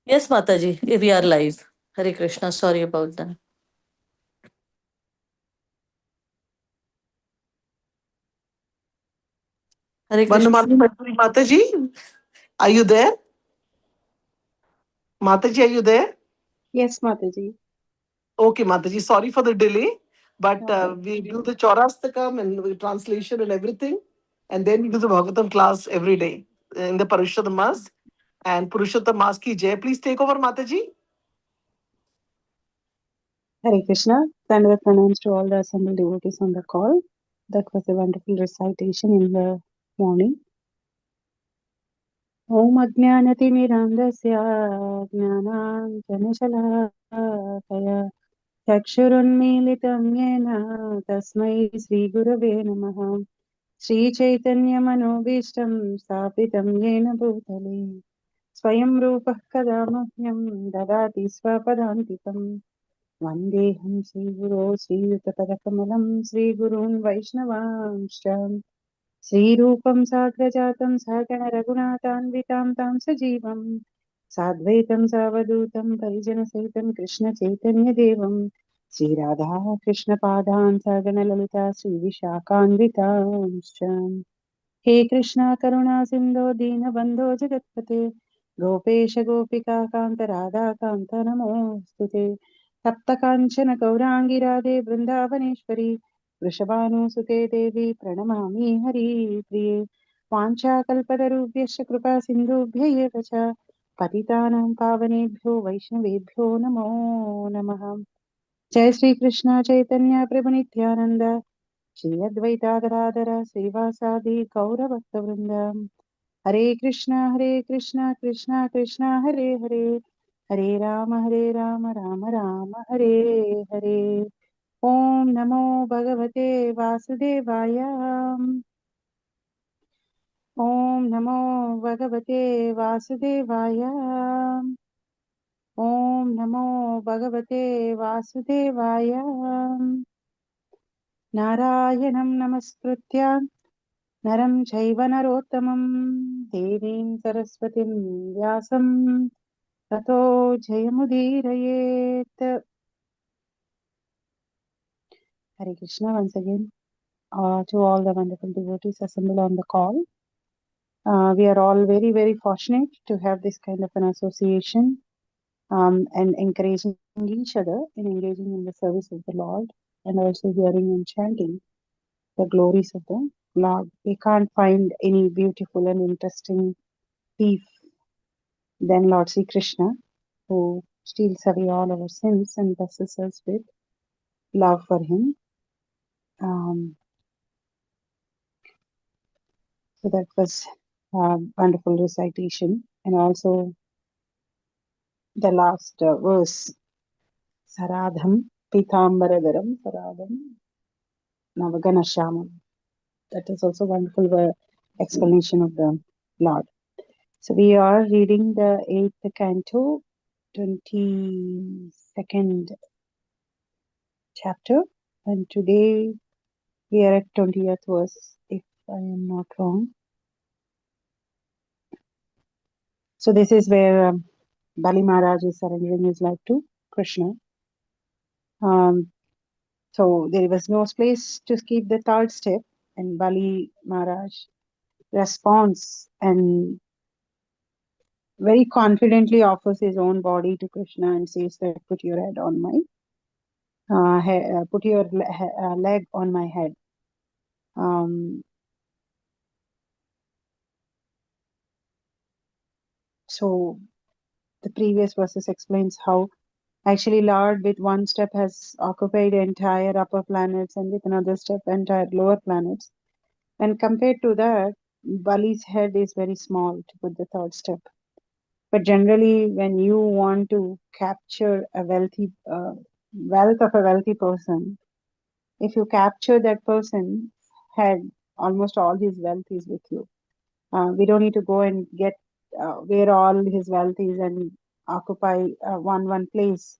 Yes, Mataji, we are live. Hare Krishna, sorry about that. Hare Krishna. Vavmalini Mataji, are you there? Mataji, are you there? Yes, Mataji. Okay, Mataji, sorry for the delay, but Okay. we do the Chaurastakam and the translation and everything, and then we do the Bhagavatam class every day in the Purushottam Mas. And Purushottam Mas ki Jai. Please take over, Mataji. Hare Krishna. Dandava pranams to all the assembled devotees on the call. That was a wonderful recitation in the morning. Om Ajnanatimirandasya Jnananjanashalakaya Chakshurunmilitam Yena Tasmai Sri Gurave Namaha Sri Chaitanya Manobishtam Stapitam Yena Bhutale Swayam Rupah Kadamahyam Dadati Swapadantikam Vandeham Sri-Guru Sri-Yutapadakammalam Sri-Gurun Vaishnavaംശ്ച Sri-Rupam Sagrajatam Sagana Raghunathanvitam Tam Sajivam Sadvaitam Savadutam Parijanasahitam Krishna Chaitanya Devam Sri Radha Krishna Padan Sagana Lalita Sri Vishakhanvitamश्చ हे कृष्णा करुणा सिंधो दीन बंधो जगत्पते गोपेश गोपिका कांत राधा कांत नमोस्तुते तप्त कांचन गौरांगी राधे वृंदावनेश्वरी वृषभानुसुते देवी प्रणमामि हरिप्रिये वाञ्छाकल्पतरुभ्यश्च कृपा सिन्धुभ्य एव च पतितानां पावनेभ्यो वैष्णवेभ्यो नमो नमः जय श्री कृष्ण चैतन्य प्रभु नित्यानंद श्री अद्वैता गदाधर श्रीवासादि गौरभक्तवृंद हरे कृष्णा कृष्णा कृष्णा हरे हरे हरे राम राम राम हरे हरे ओम नमो भगवते वासुदेवाय ओम नमो भगवते वासुदेवाय ओम नमो भगवते वासुदेवाय नारायणं नमस्कृत्य नरं चैव नरोत्तमं देवीं सरस्वतीं व्यासं ततो जयमुदीरयेत्. Hare Krishna once again to all the wonderful devotees assembled on the call. We are all very, very fortunate to have this kind of an association and encouraging each other in engaging in the service of the Lord and also hearing and chanting the glories of the Lord. We can't find any beautiful and interesting thief than Lord Sri Krishna, who steals away all our sins and blesses us with love for him. So that was a wonderful recitation. And also the last verse, Saradham Pithambaradaram Saradham Navaganashamam. That is also wonderful explanation of the Lord. So we are reading the 8th canto, 22nd chapter, and today we are at 20th verse, if I am not wrong. So this is where Bali Maharaj is surrendering his life to Krishna. So there was no space to skip the third step, and Bali Maharaj responds and very confidently offers his own body to Krishna and says that put your head on my put your leg on my head. So the previous verses explains how actually Lord with one step has occupied entire upper planets and with another step entire lower planets. And compared to that, Bali's head is very small to put the third step. But generally, when you want to capture a wealthy wealth of a wealthy person, if you capture that person's head, almost all his wealth is with you. We don't need to go and get where all his wealth is and occupy one place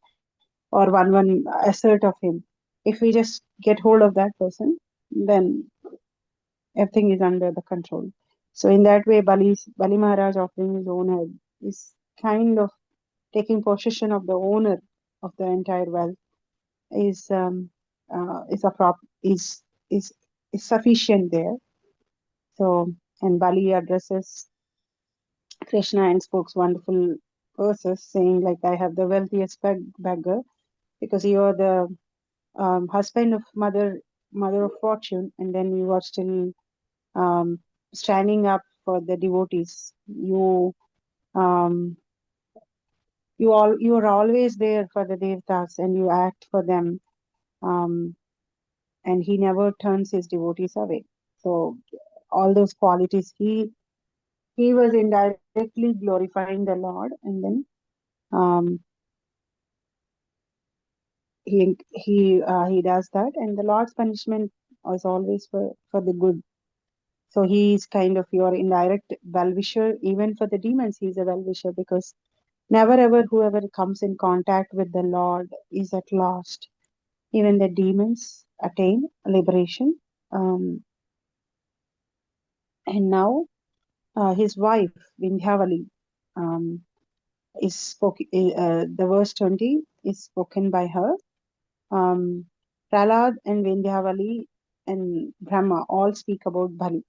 or one assert of him. If we just get hold of that person, then everything is under the control. So in that way, Bali Maharaj offering his own head is kind of taking possession of the owner of the entire wealth is is a prop is is sufficient there. So, and Bali addresses Krishna and spoke wonderful verses saying like, I have the wealthiest beggar because you are the husband of mother of fortune, and then you are still um, standing up for the devotees. Um, you are always there for the devtas and you act for them, um, and he never turns his devotees away. So all those qualities, he was indirectly glorifying the Lord, and then um, he does that, and the Lord's punishment is always for the good. So he is kind of your indirect well-wisher. Even for the demons, he is a well-wisher, because never ever whoever comes in contact with the Lord is at lost. Even the demons attain liberation. And now his wife, Vindhyavali, um, the verse 20 is spoken by her. Prahlad and Vindhyavali and Brahma all speak about Bali.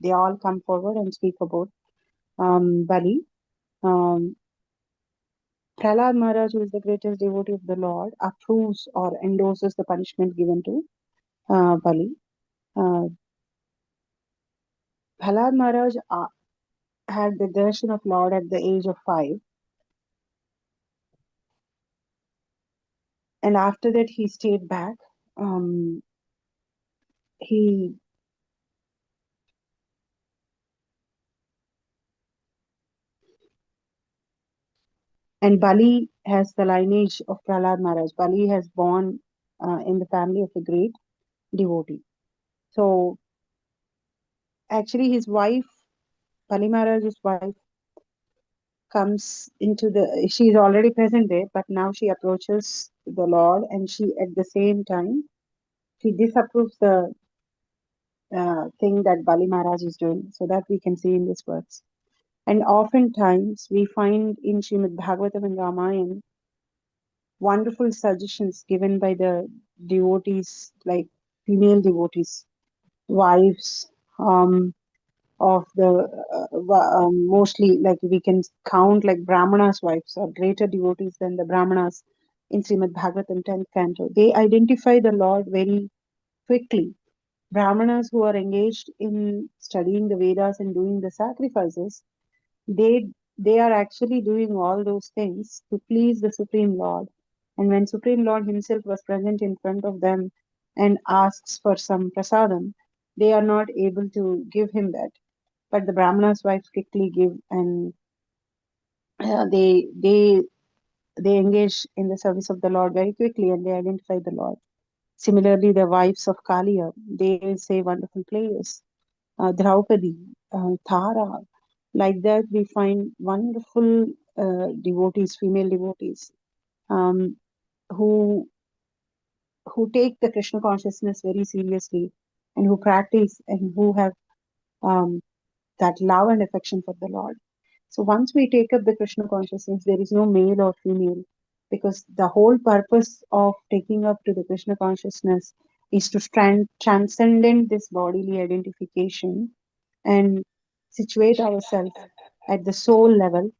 They all come forward and speak about Bali. Um, Prahlad Maharaj, who is the greatest devotee of the Lord, approves or endorses the punishment given to Bali. Uh, Prahlad Maharaj had the darshan of Lord at the age of 5, and after that he stayed back. Um, he And Bali has the lineage of Prahlad Maharaj. Bali has born in the family of a great devotee. So actually his wife, Bali Maharaj's wife, she is already present there, but now she approaches the Lord, and she at the same time, she disapproves the thing that Bali Maharaj is doing, so that we can see in this verse. And oftentimes we find in Srimad Bhagavatam and Ramayana wonderful suggestions given by the devotees, like female devotees, wives of the mostly, like we can count like Brahmanas' wives are greater devotees than the Brahmanas in Srimad Bhagavatam 10th canto. They identify the Lord very quickly. Brahmanas who are engaged in studying the Vedas and doing the sacrifices, they they are actually doing all those things to please the Supreme Lord. And when Supreme Lord himself was present in front of them and asks for some prasadam, they are not able to give him that. But the Brahmana's wives quickly give, and uh, they they they engage in the service of the Lord very quickly, and they identify the Lord. Similarly, the wives of Kaliya, they say wonderful prayers. Draupadi, Tara, like that we find wonderful devotees, female devotees, um, who take the Krishna consciousness very seriously, and who practice, and who have um, that love and affection for the Lord. So once we take up the Krishna consciousness, there is no male or female, because the whole purpose of taking up to the Krishna consciousness is to transcend this bodily identification and situate ourselves at the soul level.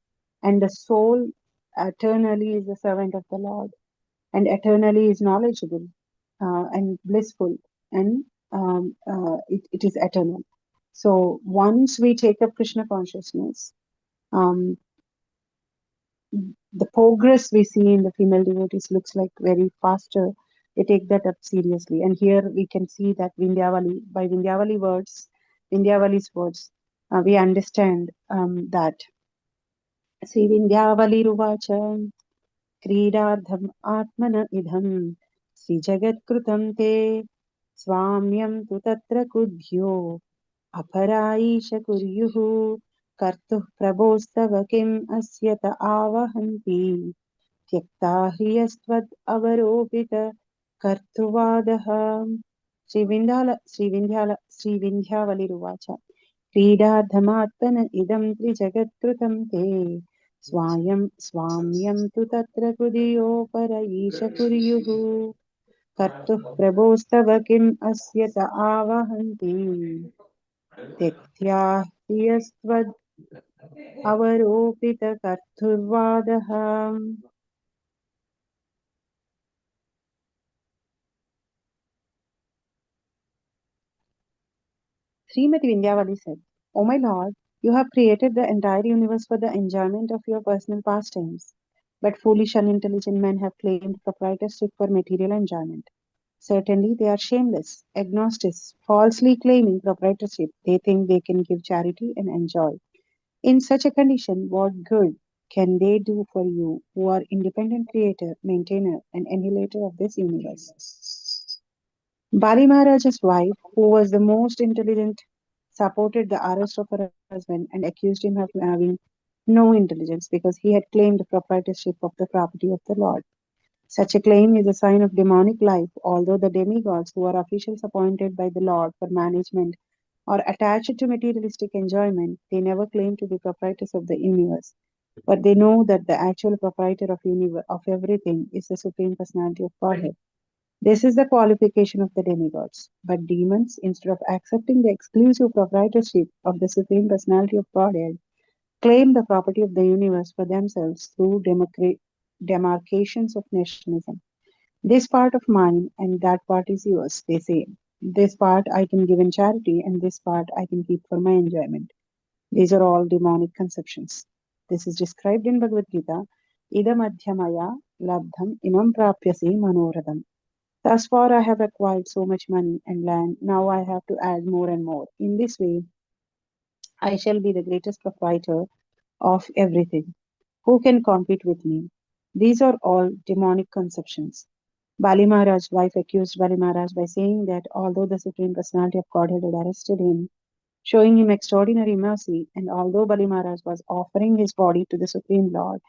And the soul eternally is the servant of the Lord, and eternally is knowledgeable and blissful, and it is eternal. So once we take up Krishna consciousness, um, the progress we see in the female devotees looks like very faster. They take that up seriously. And here we can see that by Vindhyavali's words, we understand that. Sri Vindhyavali Ruvacha क्रीडार्थम् आत्मन इदम् श्रीजगत्कृतं ते स्वाम्यं तु तत्र कुध्यो अपराईश कुर्युः कर्तुः प्रभोस्तव किम् अस्य त आवहन्ति त्यक्ता ह्रियस्त्वद् अवरोपित कर्तुवादः श्रीविन्ध्यावलिरुवाच क्रीडार्थमात्मन इदं त्रिजगत्कृतं ते स्वाम्यं तु तत्र कुदियो पर ईश कुर्युः कर्तुः प्रभोस्तव किम् अस्य त आवहन्ति त्यक्त्या ह्रियस्त्वद् अवरोपितकर्तुर्वादः Srimati Vindhyavali said, O my Lord, you have created the entire universe for the enjoyment of your personal pastimes. But foolish, unintelligent men have claimed proprietorship for material enjoyment. Certainly, they are shameless, agnostics, falsely claiming proprietorship. They think they can give charity and enjoy. In such a condition, what good can they do for you, who are independent creator, maintainer, and annihilator of this universe? Bali Maharaj's wife, who was the most intelligent, supported the arrest of her husband and accused him of having no intelligence because he had claimed the proprietorship of the property of the Lord. Such a claim is a sign of demonic life, although the demigods, who are officials appointed by the Lord for management or attached to materialistic enjoyment, they never claim to be proprietors of the universe. But they know that the actual proprietor of everything is the Supreme Personality of Godhead. This is the qualification of the demigods. But demons, instead of accepting the exclusive proprietorship of the Supreme Personality of Godhead, claim the property of the universe for themselves through demarcations of nationalism. This part of mine and that part is yours, they say. This part I can give in charity and this part I can keep for my enjoyment. These are all demonic conceptions. This is described in Bhagavad Gita. Idam adhyamaya labdham imam prapyasi manoradham. Thus far I have acquired so much money and land, now I have to add more and more. In this way, I shall be the greatest proprietor of everything. Who can compete with me? These are all demonic conceptions. Bali Maharaj's wife accused Bali Maharaj by saying that although the Supreme Personality of Godhead had arrested him, showing him extraordinary mercy, and although Bali Maharaj was offering his body to the Supreme Lord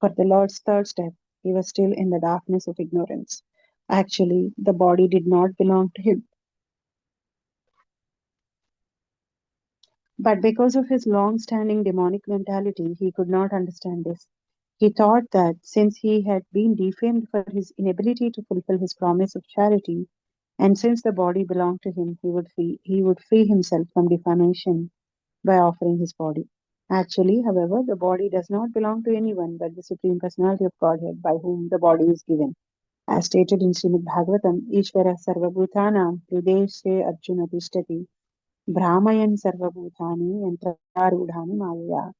for the Lord's third step, he was still in the darkness of ignorance. Actually, the body did not belong to him. But because of his long standing demonic mentality, he could not understand this. He thought that since he had been defamed for his inability to fulfill his promise of charity, and since the body belonged to him, he would free himself from defamation by offering his body. Actually, however, the body does not belong to anyone but the Supreme Personality of Godhead by whom the body is given. As stated in Srimad Bhagavatam, Ishvara Sarvabhutanam Hrideshe Arjuna Tishtati Brahmayan Sarvabhutani Yantrarudhani Maya.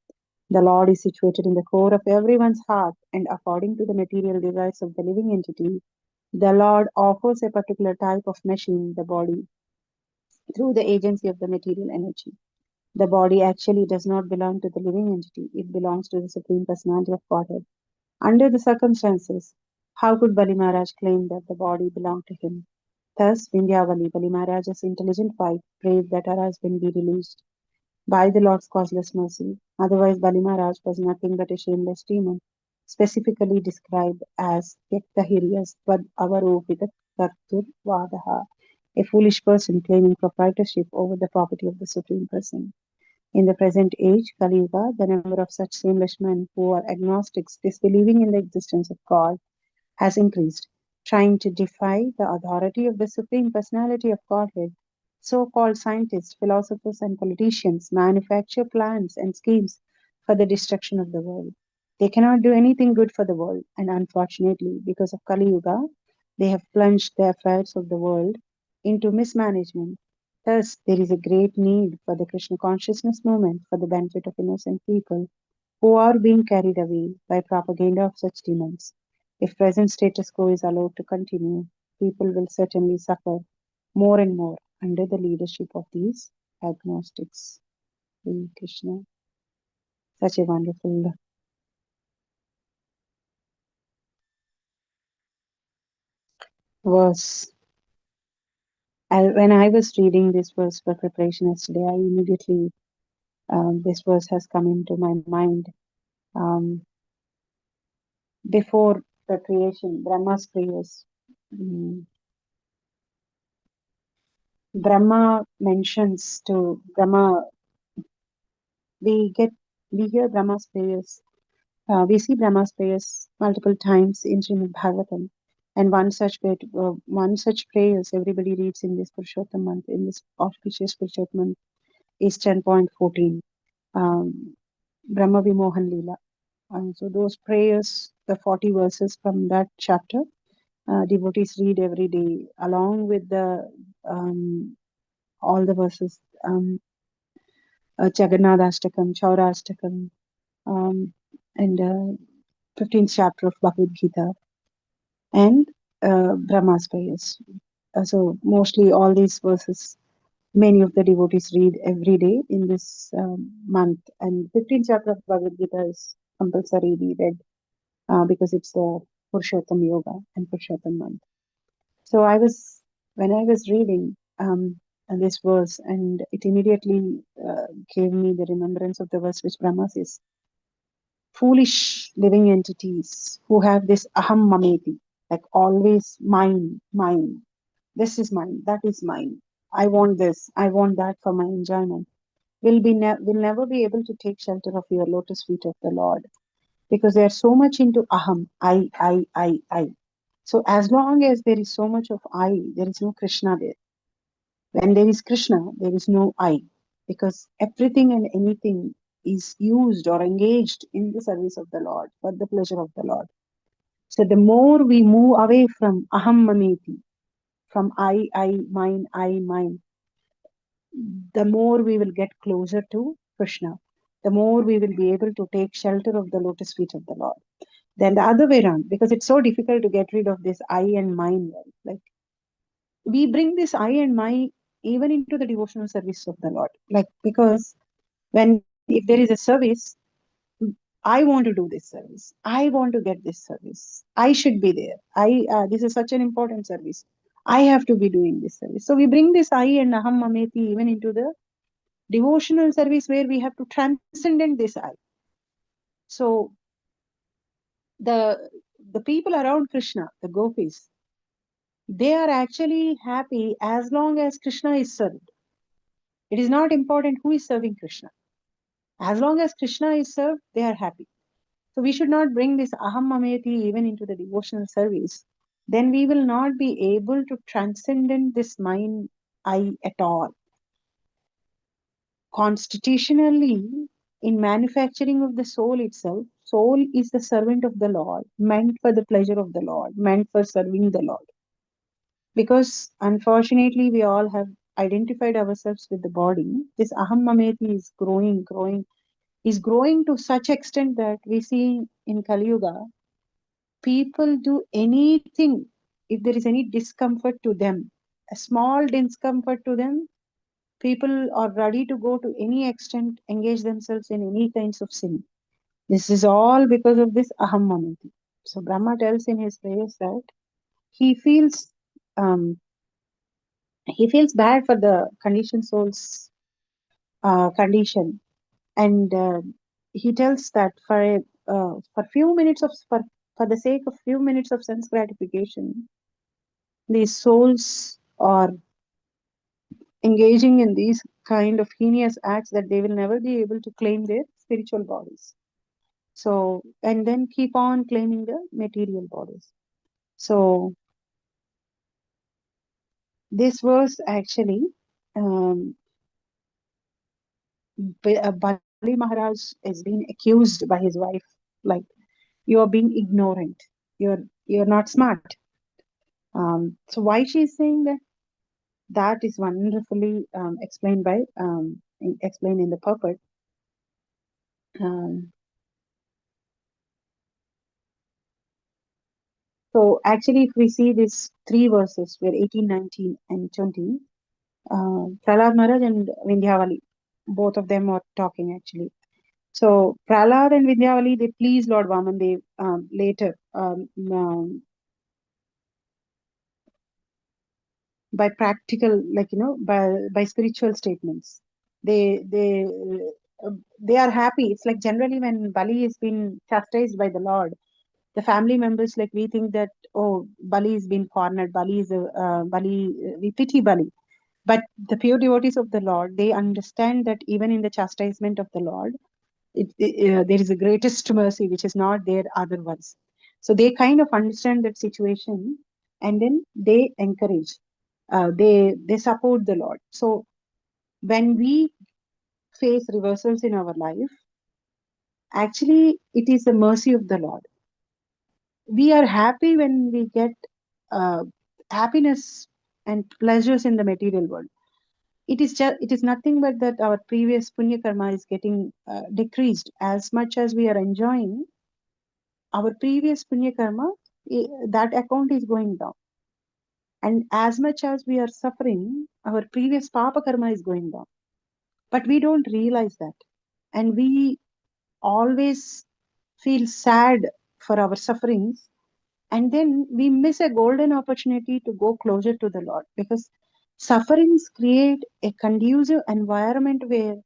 The Lord is situated in the core of everyone's heart, and according to the material desires of the living entity, the Lord offers a particular type of machine, the body, through the agency of the material energy. The body actually does not belong to the living entity, it belongs to the Supreme Personality of Godhead. Under the circumstances, how could Bali Maharaj claim that the body belonged to him? Thus, Vindhyavali, Bali Maharaj's intelligent wife, prayed that her husband be released by the Lord's causeless mercy. Otherwise, Bali Maharaj was nothing but a shameless demon, specifically described as Yaktahirias Tvad Avaropita Kartur Vadaha, a foolish person claiming proprietorship over the property of the Supreme Person. In the present age, Kali Yuga, the number of such shameless men who are agnostics, disbelieving in the existence of God, has increased, trying to defy the authority of the Supreme Personality of Godhead. So called scientists, philosophers, and politicians manufacture plans and schemes for the destruction of the world. They cannot do anything good for the world, and unfortunately, because of Kali Yuga, they have plunged the affairs of the world into mismanagement. Thus, there is a great need for the Krishna consciousness movement for the benefit of innocent people who are being carried away by propaganda of such demons. If present status quo is allowed to continue, people will certainly suffer more and more under the leadership of these agnostics. Hare Krishna. Such a wonderful verse. When I was reading this verse for preparation yesterday, I immediately, this verse has come into my mind. Before the creation, Brahma's prayers. mm, Brahma mentions to Brahma, we get we hear Brahma's prayers We see Brahma's prayers multiple times in Srimad Bhagavatam, and one such prayers everybody reads in this Purushottam month, in this auspicious Purushottam month, is 10.14, Brahma Vimohan Leela. And so those prayers, the 40 verses from that chapter, devotees read every day, along with the all the verses, Jagannathashtakam, Chaurashtakam, and 15th chapter of Bhagavad Gita, and Brahma's prayers. So mostly all these verses, many of the devotees read every day in this month. And 15th chapter of Bhagavad Gita is compulsory be read because it's the Purushottam Yoga and Purushottam month. So when I was reading this verse, and it immediately gave me the remembrance of the verse which Brahma says, foolish living entities who have this aham mameti, like always mine, mine. This is mine, that is mine. I want this, I want that for my enjoyment. Will never be able to take shelter of your lotus feet of the Lord, because they are so much into aham, I. So as long as there is so much of I, there is no Krishna there. When there is Krishna, there is no I, because everything and anything is used or engaged in the service of the Lord, for the pleasure of the Lord. So the more we move away from aham mameti, from I, mine, the more we will get closer to Krishna, the more we will be able to take shelter of the lotus feet of the Lord. Then the other way around, because it's so difficult to get rid of this I and mine, right? Like we bring this I and my even into the devotional service of the Lord. Like, because if there is a service, I want to do this service. I want to get this service. I should be there. This is such an important service. I have to be doing this service. So we bring this I and aham mameti even into the devotional service, where we have to transcend this I. So the people around Krishna, the gopis, they are actually happy as long as Krishna is served. It is not important who is serving Krishna. As long as Krishna is served, they are happy. So we should not bring this aham mameti even into the devotional service. Then we will not be able to transcend this mind I at all. Constitutionally, in manufacturing of the soul itself, soul is the servant of the Lord, meant for the pleasure of the Lord, meant for serving the Lord. Because unfortunately, we all have identified ourselves with the body. This aham mameti is growing to such extent that we see in Kali Yuga, people do anything if there is any discomfort to them, a small discomfort to them. People are ready to go to any extent, engage themselves in any kinds of sin. This is all because of this aham mameti. So Brahma tells in his prayers that he feels um, bad for the conditioned soul's condition, and he tells that for few minutes of for the sake of few minutes of sense gratification, these souls are engaging in these kind of heinous acts that they will never be able to claim their spiritual bodies. So, and then keep on claiming the material bodies. So this verse actually, Bali Maharaj is being accused by his wife, like, you are being ignorant, you're not smart. So why she is saying that? That is wonderfully explained in the purport. So actually, if we see these three verses, where 18, 19, and 20, Prahlad Maharaj and Vindhyavali, both of them are talking actually. So Prahlad and Vindhyavali, they please Lord Vamandev later by practical, like, by spiritual statements. They are happy. It's like generally when Bali has been chastised by the Lord, the family members, like, we think that, oh, Bali is being cornered, Bali is we pity Bali. But the pure devotees of the Lord, they understand that even in the chastisement of the Lord, There is a greatest mercy which is not there otherwise. So they kind of understand that situation, and then they encourage, they support the Lord. So when we face reversals in our life, actually it is the mercy of the Lord. We are happy when we get uh, happiness and pleasures in the material world. It is nothing but that our previous punya karma is getting decreased. As much as we are enjoying our previous punya karma, that account is going down, and as much as we are suffering, our previous papa karma is going down, but we don't realize that, and we always feel sad for our sufferings, and then we miss a golden opportunity to go closer to the Lord, because sufferings create a conducive environment where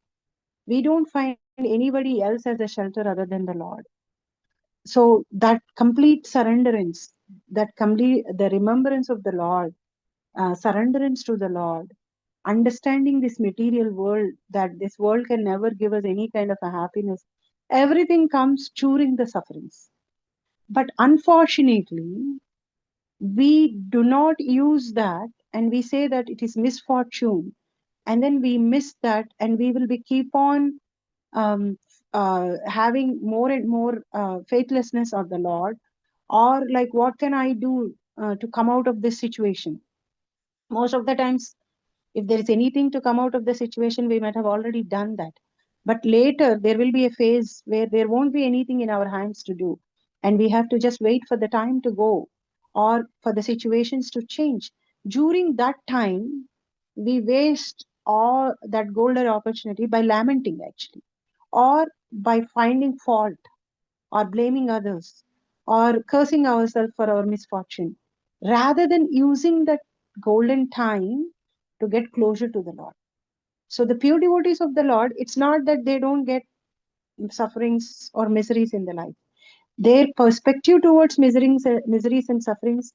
we don't find anybody else as a shelter other than the Lord. So that complete surrenderance, that complete the remembrance of the Lord, surrenderance to the Lord, understanding this material world, that this world can never give us any kind of a happiness, everything comes during the sufferings. But unfortunately, we do not use that, and we say that it is misfortune, and then we miss that, and we will be keep on um, having more and more faithlessness of the Lord, or like, what can I do to come out of this situation? Most of the times, if there is anything to come out of the situation, we might have already done that. But later, there will be a phase where there won't be anything in our hands to do. And we have to just wait for the time to go, or for the situations to change. During that time, we waste all that golden opportunity by lamenting, actually, or by finding fault, or blaming others, or cursing ourselves for our misfortune, rather than using that golden time to get closer to the Lord. So the pure devotees of the Lord, it's not that they don't get sufferings or miseries in the life. Their perspective towards miseries and sufferings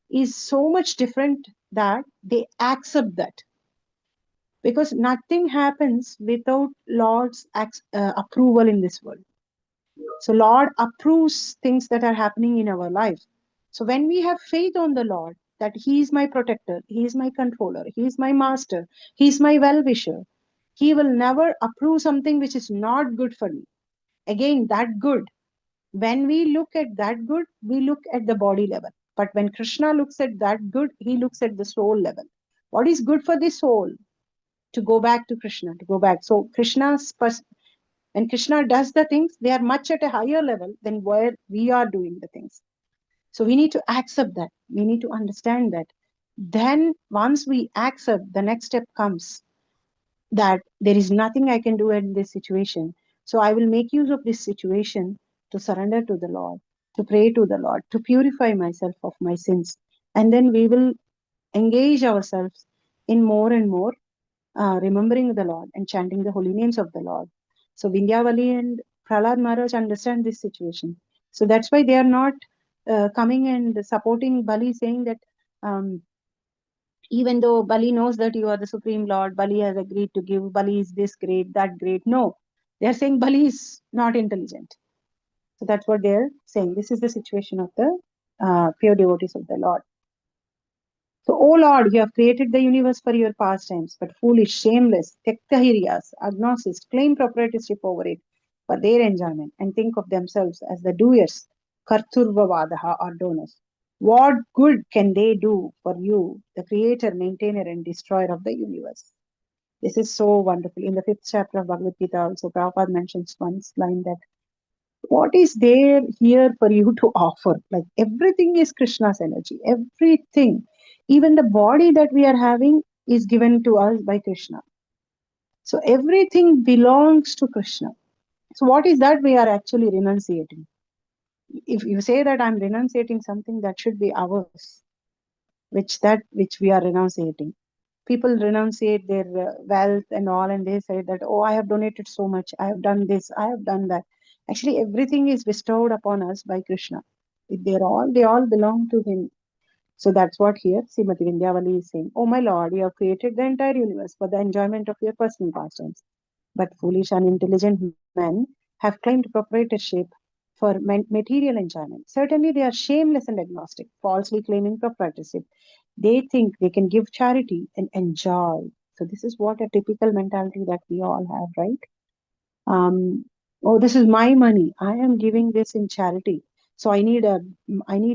is so much different that they accept that, because nothing happens without Lord's approval in this world. So Lord approves things that are happening in our life. So when we have faith on the Lord, that He is my protector, He is my controller, He is my master, He is my well-wisher, He will never approve something which is not good for me. Again, that good. When we look at that good, we look at the body level. But when Krishna looks at that good, He looks at the soul level. What is good for the soul? To go back to Krishna, to go back. So when Krishna does the things, they are much at a higher level than where we are doing the things. So we need to accept that. We need to understand that. Then once we accept, the next step comes that there is nothing I can do in this situation. So I will make use of this situation to surrender to the Lord, to pray to the Lord, to purify myself of my sins. And then we will engage ourselves in more and more remembering the Lord and chanting the holy names of the Lord. So Vindhyavali and Prahlad Maharaj understand this situation. So that's why they are not coming and supporting Bali, saying that even though Bali knows that you are the Supreme Lord, Bali has agreed to give, Bali is this great, that great. No, they are saying Bali is not intelligent. So that's what they are saying. This is the situation of the pure devotees of the Lord. So, O Lord, you have created the universe for your pastimes, but foolish, shameless, tektahirias, agnostics claim proprietorship over it for their enjoyment and think of themselves as the doers, karturvavadaha, or donors. What good can they do for you, the creator, maintainer, and destroyer of the universe? This is so wonderful. In the 5th chapter of Bhagavad Gita, also, Prabhupada mentions one line that what is there here for you to offer? Like, everything is Krishna's energy. Everything, even the body that we are having, is given to us by Krishna. So everything belongs to Krishna. So what is that we are actually renunciating? If you say that I'm renunciating something, that should be ours, which we are renunciating. People renunciate their wealth and all, and they say that, oh, I have donated so much, I have done this, I have done that. Actually, everything is bestowed upon us by Krishna. They all belong to Him. So that's what here Srimati Vindhyavali is saying. Oh my Lord, you have created the entire universe for the enjoyment of your personal pastimes. But foolish, unintelligent men have claimed proprietorship for material enjoyment. Certainly, they are shameless and agnostic, falsely claiming proprietorship. They think they can give charity and enjoy. So, this is what a typical mentality that we all have, right? Oh, this is my money. I am giving this in charity. So I need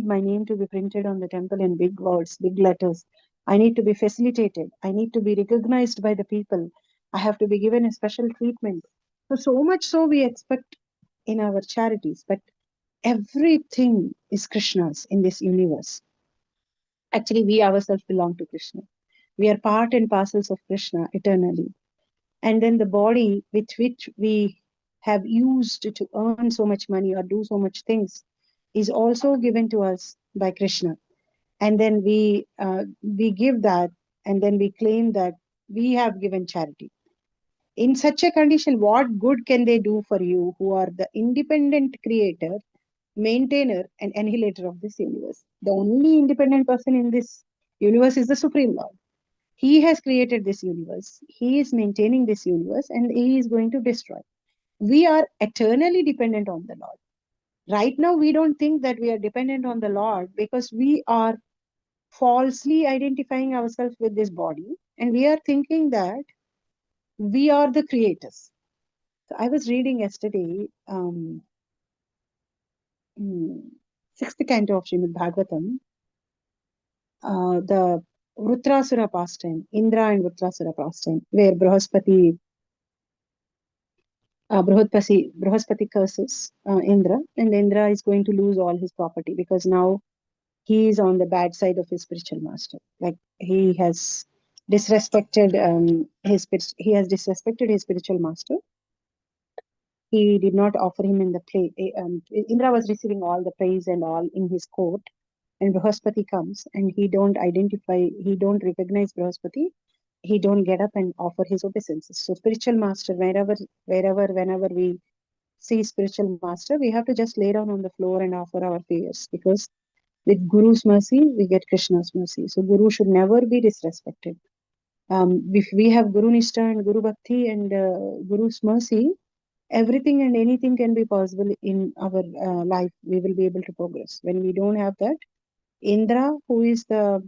my name to be printed on the temple in big words, big letters. I need to be facilitated. I need to be recognized by the people. I have to be given a special treatment. So much so we expect in our charities, but everything is Krishna's in this universe. Actually, we ourselves belong to Krishna. We are part and parcels of Krishna eternally. And then the body with which we have used to earn so much money or do so much things is also given to us by Krishna. And then we give that, and then we claim that we have given charity. In such a condition, what good can they do for you who are the independent creator, maintainer, and annihilator of this universe? The only independent person in this universe is the Supreme Lord. He has created this universe. He is maintaining this universe, and he is going to destroy. We are eternally dependent on the Lord. Right now, we don't think that we are dependent on the Lord because we are falsely identifying ourselves with this body, and we are thinking that we are the creators. So I was reading yesterday, sixth canto of Srimad Bhagavatam, the Vrutrasura pastime, Indra and Vrutrasura pastime, where Brihaspati curses Indra, and Indra is going to lose all his property because now he is on the bad side of his spiritual master. Like he has disrespected his spiritual master. He did not offer him in the play. Indra was receiving all the praise and all in his court, and Brihaspati comes and he don't recognize Brihaspati. He don't get up and offer his obeisances. So spiritual master, whenever we see spiritual master, we have to just lay down on the floor and offer our prayers, because with Guru's mercy, we get Krishna's mercy. So Guru should never be disrespected. If we have Guru Nishta and Guru Bhakti and Guru's mercy, everything and anything can be possible in our life. We will be able to progress. When we don't have that, Indra, who is the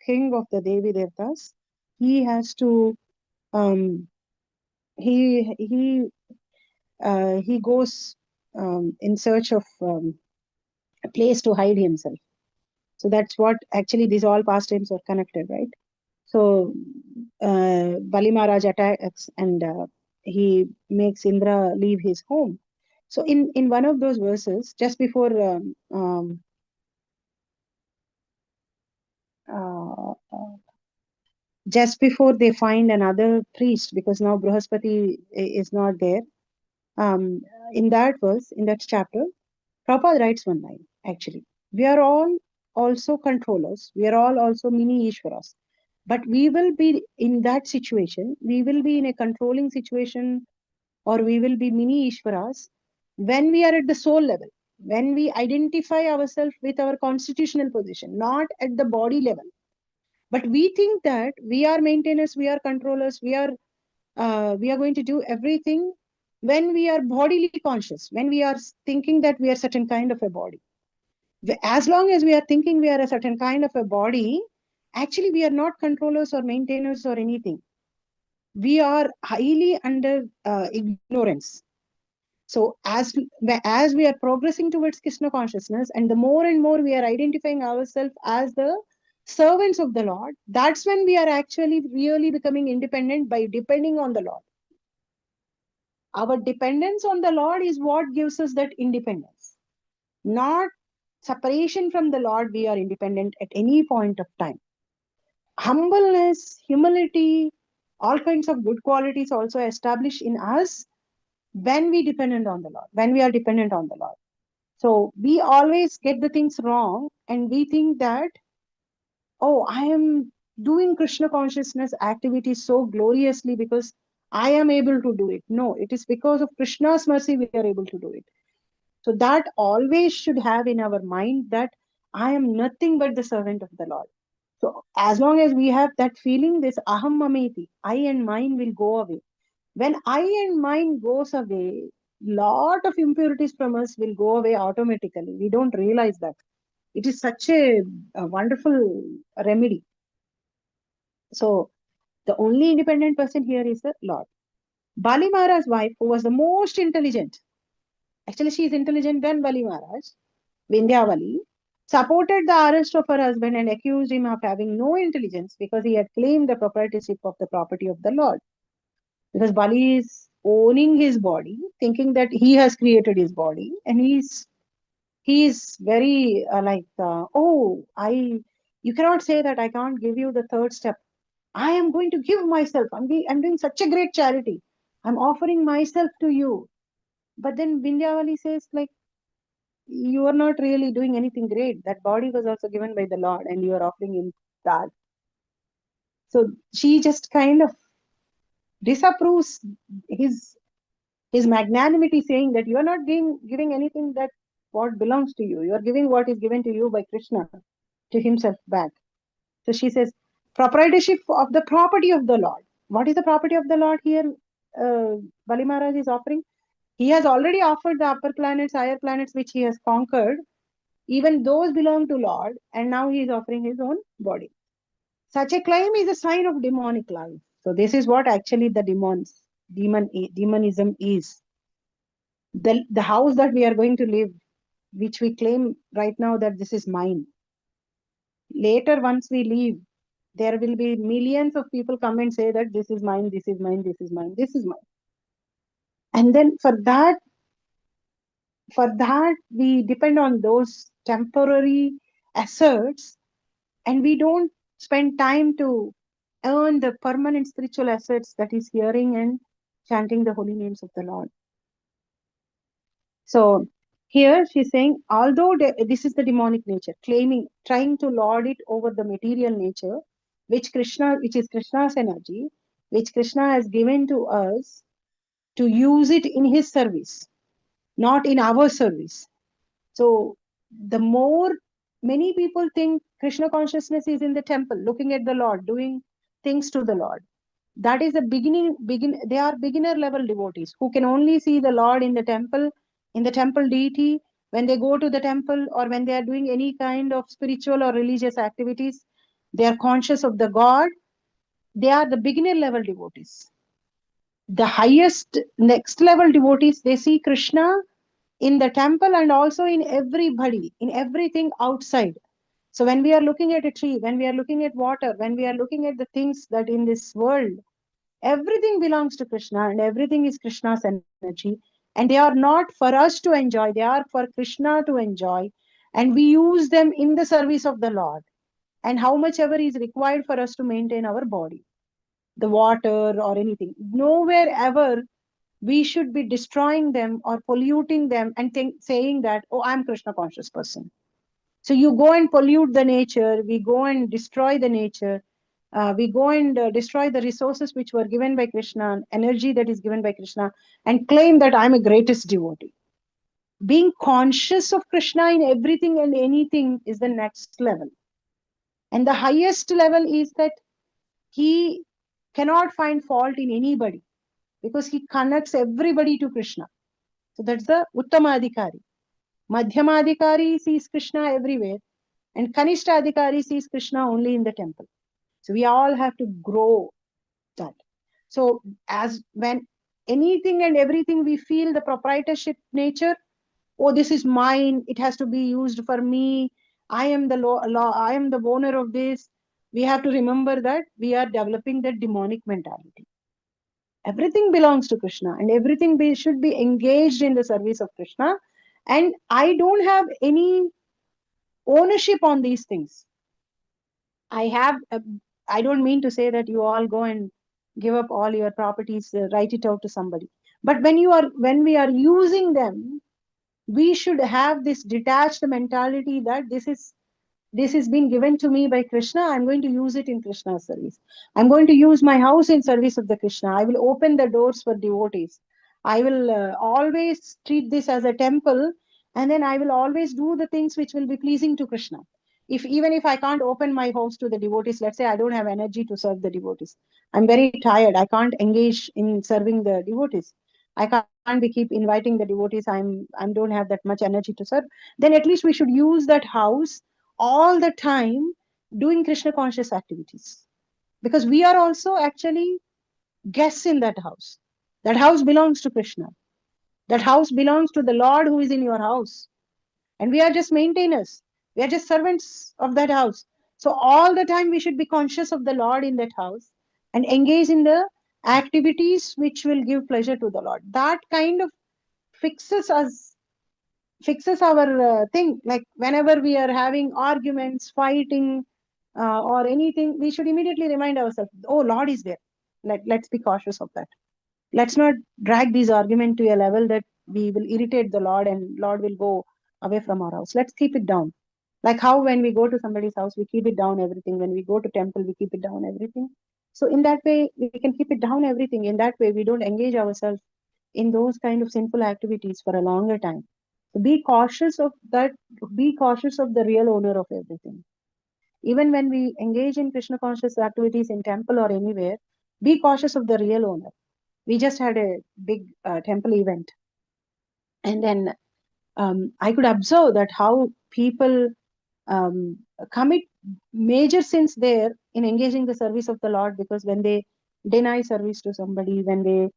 king of the Devi Devtas, he has to he goes in search of a place to hide himself. So that's what actually these all pastimes are connected, right? So Bali Maharaj attacks and he makes Indra leave his home. So in one of those verses, just before they find another priest, because now Brihaspati is not there. In that verse, in that chapter, Prabhupada writes one line, actually. We are all also controllers. We are all also mini Ishwaras. But we will be in that situation. We will be in a controlling situation, or we will be mini Ishwaras when we are at the soul level, when we identify ourselves with our constitutional position, not at the body level. But we think that we are maintainers, we are controllers, we are going to do everything when we are bodily conscious, when we are thinking that we are certain kind of a body. As long as we are thinking we are a certain kind of a body, actually we are not controllers or maintainers or anything. We are highly under ignorance. So as we are progressing towards Krishna consciousness, and the more and more we are identifying ourselves as the servants of the Lord, that's when we are actually really becoming independent by depending on the Lord. Our dependence on the Lord is what gives us that independence. Not separation from the Lord, we are independent at any point of time. Humbleness, humility, all kinds of good qualities also establish in us when we dependent on the Lord, when we are dependent on the Lord. So we always get the things wrong, and we think that, oh, I am doing Krishna consciousness activities so gloriously because I am able to do it. No, it is because of Krishna's mercy we are able to do it. So that always should have in our mind that I am nothing but the servant of the Lord. So as long as we have that feeling, this aham mameti, I and mine will go away. When I and mind goes away, lot of impurities from us will go away automatically. We don't realize that. It is such a wonderful remedy. So the only independent person here is the Lord. Bali Maharaj's wife, who was the most intelligent, actually she is intelligent than Bali Maharaj, Vindhyavali, supported the arrest of her husband and accused him of having no intelligence because he had claimed the proprietorship of the property of the Lord. Because Bali is owning his body, thinking that he has created his body, and he's very oh, you cannot say that I can't give you the third step. I am going to give myself. I'm doing such a great charity. I'm offering myself to you. But then Vindhyavali says, like, you are not really doing anything great. That body was also given by the Lord, and you are offering him that. So she just kind of disapproves his magnanimity, saying that you are not giving anything that what belongs to you. You are giving what is given to you by Krishna to himself back. So she says, proprietorship of the property of the Lord. What is the property of the Lord here? Bali Maharaj is offering. He has already offered the upper planets, higher planets, which he has conquered. Even those belong to Lord, and now he is offering his own body. Such a claim is a sign of demonic life. So this is what actually the demonism is. The house that we are going to live, which we claim right now that this is mine. Later, once we leave, there will be millions of people come and say that this is mine, this is mine, this is mine, this is mine. And then for that, we depend on those temporary asserts, and we don't spend time to earn the permanent spiritual assets, that is hearing and chanting the holy names of the Lord. So here she's saying, although this is the demonic nature, trying to lord it over the material nature, which is Krishna's energy, which Krishna has given to us to use it in his service, not in our service. So the more many people think Krishna consciousness is in the temple, looking at the Lord, doing things to the Lord. That is they are beginner level devotees who can only see the Lord in the temple deity, when they go to the temple or when they are doing any kind of spiritual or religious activities. They are conscious of the God. They are the beginner level devotees. The highest next level devotees, they see Krishna in the temple and also in everybody, in everything outside. So when we are looking at a tree, when we are looking at water, when we are looking at the things that in this world, everything belongs to Krishna and everything is Krishna's energy. And they are not for us to enjoy, they are for Krishna to enjoy. And we use them in the service of the Lord. And how much ever is required for us to maintain our body, the water or anything. Nowhere ever we should be destroying them or polluting them and saying that, oh, I'm Krishna conscious person. So you go and pollute the nature, we go and destroy the nature, we go and destroy the resources which were given by Krishna, energy that is given by Krishna, and claim that I'm a greatest devotee. Being conscious of Krishna in everything and anything is the next level. And the highest level is that he cannot find fault in anybody because he connects everybody to Krishna. So that's the Uttamadhikari. Madhyamadhikari sees Krishna everywhere, and Kanishthadhikari sees Krishna only in the temple. So we all have to grow that. So as when anything and everything we feel the proprietorship nature, oh, this is mine, it has to be used for me, I am the I am the owner of this. We have to remember that we are developing that demonic mentality. Everything belongs to Krishna and everything should be engaged in the service of Krishna. And I don't have any ownership on these things. I don't mean to say that you all go and give up all your properties, write it out to somebody. But when we are using them, we should have this detached mentality that this is being given to me by Krishna. I'm going to use it in Krishna's service. I'm going to use my house in service of the Krishna. I will open the doors for devotees. I will always treat this as a temple, and then I will always do the things which will be pleasing to Krishna. Even if I can't open my house to the devotees, let's say I don't have energy to serve the devotees, I'm very tired, I can't engage in serving the devotees, I can't be keep inviting the devotees, I don't have that much energy to serve, then at least we should use that house all the time doing Krishna conscious activities, because we are also actually guests in that house. That house belongs to Krishna. That house belongs to the Lord who is in your house. And we are just maintainers. We are just servants of that house. So all the time we should be conscious of the Lord in that house and engage in the activities which will give pleasure to the Lord. That kind of fixes us, fixes our thing. Like whenever we are having arguments, fighting, or anything, we should immediately remind ourselves, oh, Lord is there. Let's be cautious of that. Let's not drag these arguments to a level that we will irritate the Lord and Lord will go away from our house. Let's keep it down. Like how when we go to somebody's house, we keep it down everything. When we go to temple, we keep it down everything. So in that way, we can keep it down everything. In that way, we don't engage ourselves in those kind of sinful activities for a longer time. So be cautious of that. Be cautious of the real owner of everything. Even when we engage in Krishna conscious activities in temple or anywhere, be cautious of the real owner. We just had a big temple event, and then I could observe that how people commit major sins there in engaging the service of the Lord, because when they deny service to somebody, when they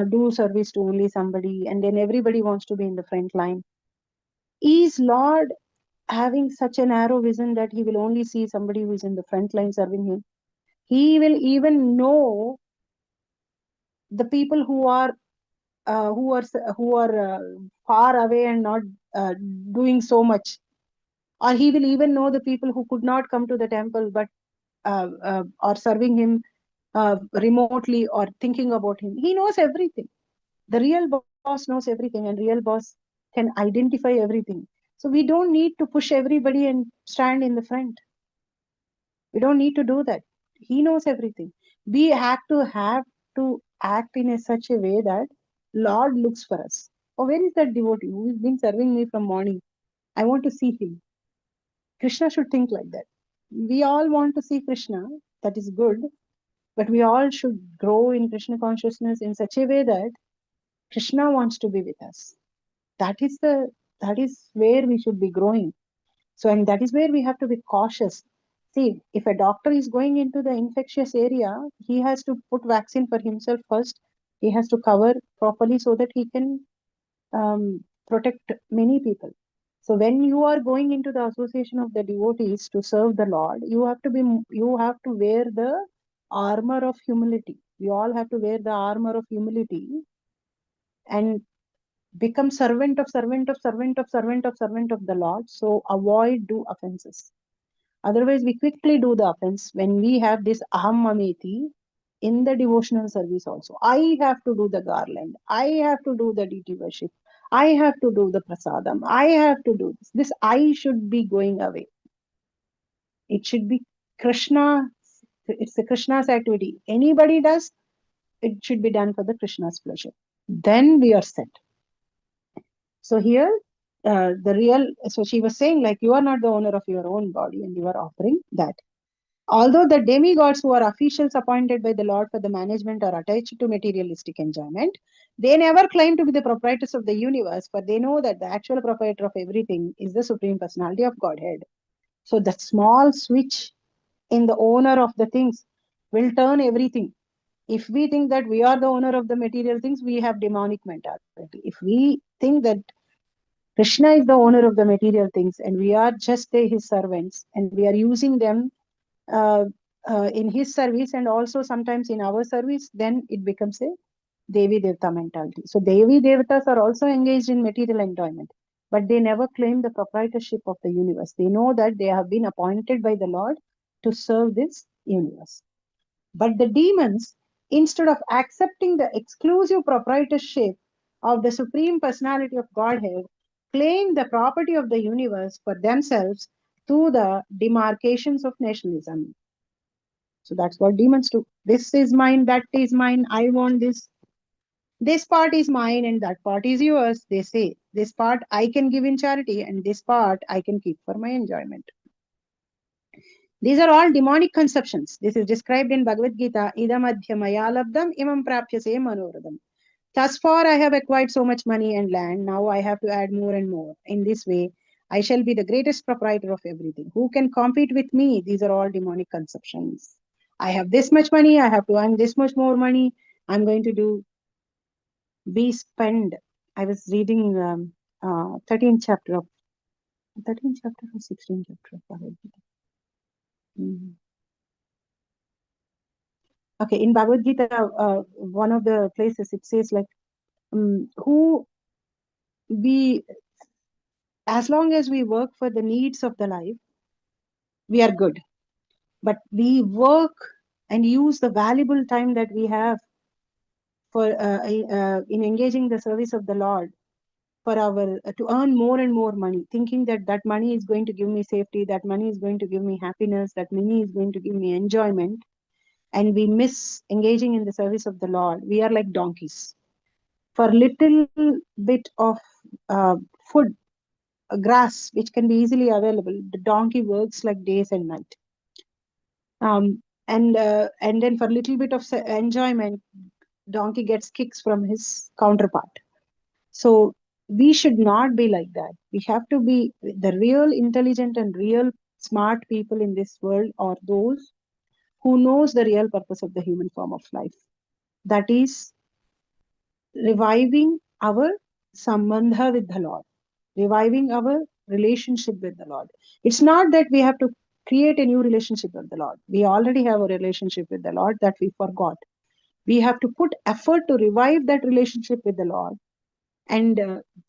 do service to only somebody, and then everybody wants to be in the front line. Is Lord having such a narrow vision that he will only see somebody who is in the front line serving him? He will even know the people who are far away and not doing so much, or he will even know the people who could not come to the temple but are serving him remotely or thinking about him. He knows everything. The real boss knows everything, and real boss can identify everything. So we don't need to push everybody and stand in the front. We don't need to do that. He knows everything. We have to act in such a way that Lord looks for us. Oh, where is that devotee who has been serving me from morning? I want to see him. Krishna should think like that. We all want to see Krishna. That is good. But we all should grow in Krishna consciousness in such a way that Krishna wants to be with us. That is where we should be growing. So, and that is where we have to be cautious. See, if a doctor is going into the infectious area, he has to put vaccine for himself first. He has to cover properly so that he can protect many people. So when you are going into the association of the devotees to serve the Lord, you have to wear the armor of humility. We all have to wear the armor of humility and become servant of servant of servant of servant of servant of the Lord. So avoid do offenses. Otherwise, we quickly do the offense when we have this aham mameti in the devotional service also. I have to do the garland. I have to do the deity worship. I have to do the prasadam. I have to do this. This I should be going away. It should be Krishna. It's a Krishna's activity. Anybody does, it should be done for the Krishna's pleasure. Then we are set. So here, so she was saying, like, you are not the owner of your own body and you are offering that. Although the demigods who are officials appointed by the Lord for the management are attached to materialistic enjoyment, they never claim to be the proprietors of the universe, for they know that the actual proprietor of everything is the Supreme Personality of Godhead. So the small switch in the owner of the things will turn everything. If we think that we are the owner of the material things, we have demonic mentality. If we think that Krishna is the owner of the material things and we are just his servants and we are using them uh, in his service and also sometimes in our service, then it becomes a Devi Devta mentality. So Devi Devtas are also engaged in material enjoyment, but they never claim the proprietorship of the universe. They know that they have been appointed by the Lord to serve this universe. But the demons, instead of accepting the exclusive proprietorship of the Supreme Personality of Godhead, claim the property of the universe for themselves through the demarcations of nationalism. So that's what demons do. This is mine, that is mine, I want this. This part is mine and that part is yours, they say. This part I can give in charity and this part I can keep for my enjoyment. These are all demonic conceptions. This is described in Bhagavad Gita. Idam adhyamaya labdam imam prapyase manoradam. Thus far, I have acquired so much money and land. Now I have to add more and more. In this way, I shall be the greatest proprietor of everything. Who can compete with me? These are all demonic conceptions. I have this much money. I have to earn this much more money. I'm going to do be spend. I was reading 13th chapter of 13th chapter or 16th chapter of Bhagavad Gita. Okay, in Bhagavad Gita, one of the places it says like, who we, as long as we work for the needs of the life, we are good. But we work and use the valuable time that we have for in engaging the service of the Lord for our to earn more and more money, thinking that that money is going to give me safety, that money is going to give me happiness, that money is going to give me enjoyment, and we miss engaging in the service of the Lord. We are like donkeys. For little bit of food, grass, which can be easily available, the donkey works like days and night. And then for a little bit of enjoyment, donkey gets kicks from his counterpart. So we should not be like that. We have to be the real intelligent and real smart people in this world, are those who knows the real purpose of the human form of life. That is reviving our sambandha with the Lord, reviving our relationship with the Lord. It's not that we have to create a new relationship with the Lord. We already have a relationship with the Lord that we forgot. We have to put effort to revive that relationship with the Lord and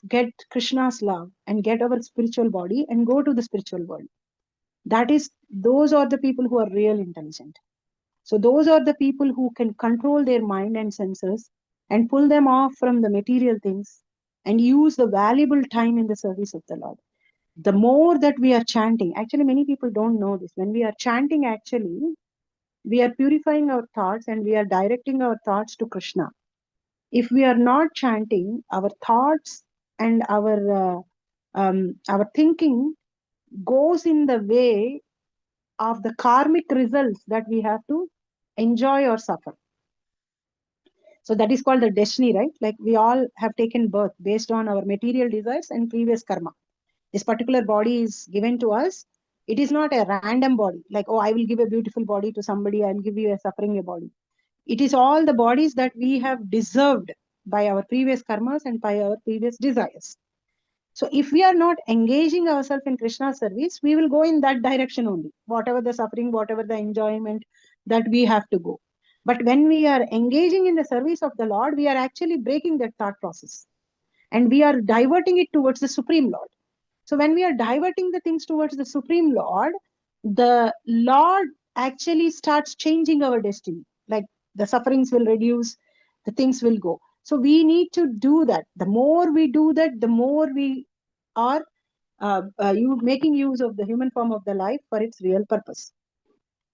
get Krishna's love and get our spiritual body and go to the spiritual world. Those are the people who are real intelligent. So those are the people who can control their mind and senses and pull them off from the material things and use the valuable time in the service of the Lord. The more that we are chanting, actually many people don't know this. When we are chanting, actually, we are purifying our thoughts and we are directing our thoughts to Krishna. If we are not chanting, our thoughts and our thinking goes in the way of the karmic results that we have to enjoy or suffer. So that is called the destiny, right? Like we all have taken birth based on our material desires and previous karma. This particular body is given to us. It is not a random body. Like, oh, I will give a beautiful body to somebody. I'll give you a suffering body. It is all the bodies that we have deserved by our previous karmas and by our previous desires. So if we are not engaging ourselves in Krishna's service, we will go in that direction only. Whatever the suffering, whatever the enjoyment that we have to go. But when we are engaging in the service of the Lord, we are actually breaking that thought process. And we are diverting it towards the Supreme Lord. So when we are diverting the things towards the Supreme Lord, the Lord actually starts changing our destiny. Like the sufferings will reduce, the things will go. So we need to do that. The more we do that, the more we are making use of the human form of the life for its real purpose.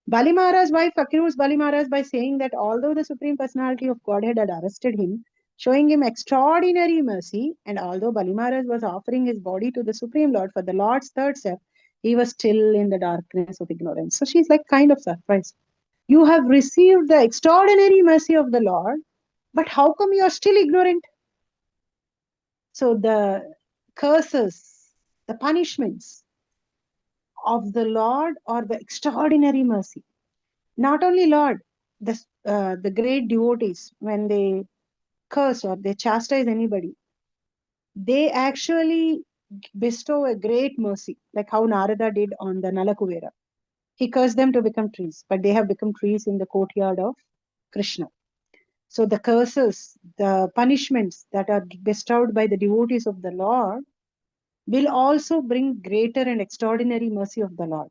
Bali Maharaj's wife accused Bali Maharaj by saying that although the Supreme Personality of Godhead had arrested him, showing him extraordinary mercy, and although Bali Maharaj was offering his body to the Supreme Lord for the Lord's third step, he was still in the darkness of ignorance. So she's like kind of surprised. You have received the extraordinary mercy of the Lord, but how come you are still ignorant? So the curses, the punishments of the Lord are the extraordinary mercy. Not only Lord, the great devotees, when they curse or they chastise anybody, they actually bestow a great mercy, like how Narada did on the Nalakuvera. He cursed them to become trees, but they have become trees in the courtyard of Krishna. So the curses, the punishments that are bestowed by the devotees of the Lord will also bring greater and extraordinary mercy of the Lord.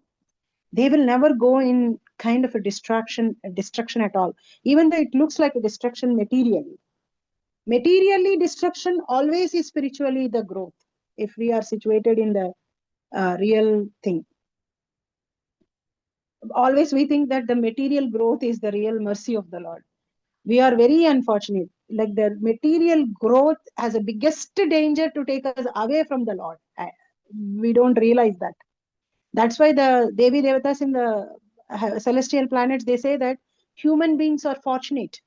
They will never go in kind of a destruction at all, even though it looks like a destruction materially. Materially, destruction always is spiritually the growth, if we are situated in the real thing. Always we think that the material growth is the real mercy of the Lord. We are very unfortunate. Like the material growth has a biggest danger to take us away from the Lord. We don't realize that. That's why the Devi Devatas in the celestial planets, they say that human beings are fortunate.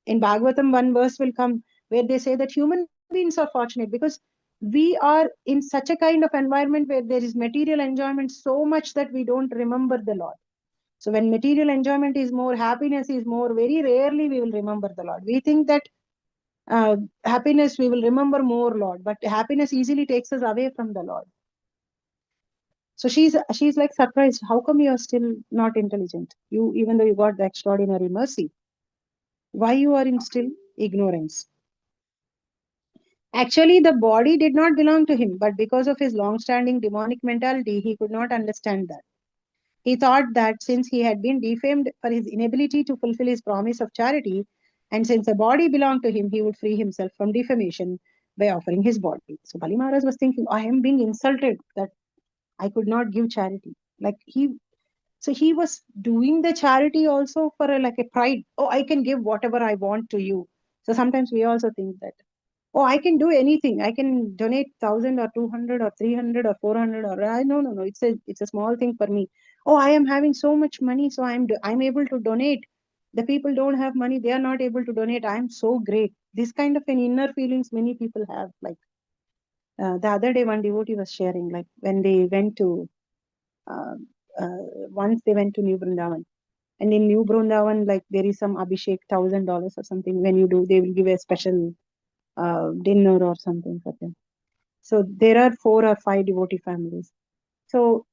In Bhagavatam, one verse will come where they say that human beings are fortunate because we are in such a kind of environment where there is material enjoyment so much that we don't remember the Lord. So when material enjoyment is more, happiness is more, very rarely we will remember the Lord. We think that happiness we will remember more Lord, but happiness easily takes us away from the Lord. So she's like surprised. How come you are still not intelligent? You, even though you got the extraordinary mercy, why you are in still ignorance? Actually, the body did not belong to him, but because of his long-standing demonic mentality, he could not understand that. He thought that since he had been defamed for his inability to fulfill his promise of charity, and since the body belonged to him, he would free himself from defamation by offering his body. So Bali Maharaj was thinking, I am being insulted that I could not give charity. So he was doing the charity also for like a pride. Oh, I can give whatever I want to you. So sometimes we also think that, oh, I can do anything. I can donate 1,000 or 200 or 300 or 400 or no. It's a small thing for me. Oh, I am having so much money, so I'm able to donate. The people don't have money; they are not able to donate. I'm so great. This kind of an inner feelings many people have. Like the other day, one devotee was sharing, like when they went to uh, once they went to New Vrindavan. And in New Vrindavan, like there is some Abhishek $1,000 or something. When you do, they will give a special dinner or something for them. So there are 4 or 5 devotee families. So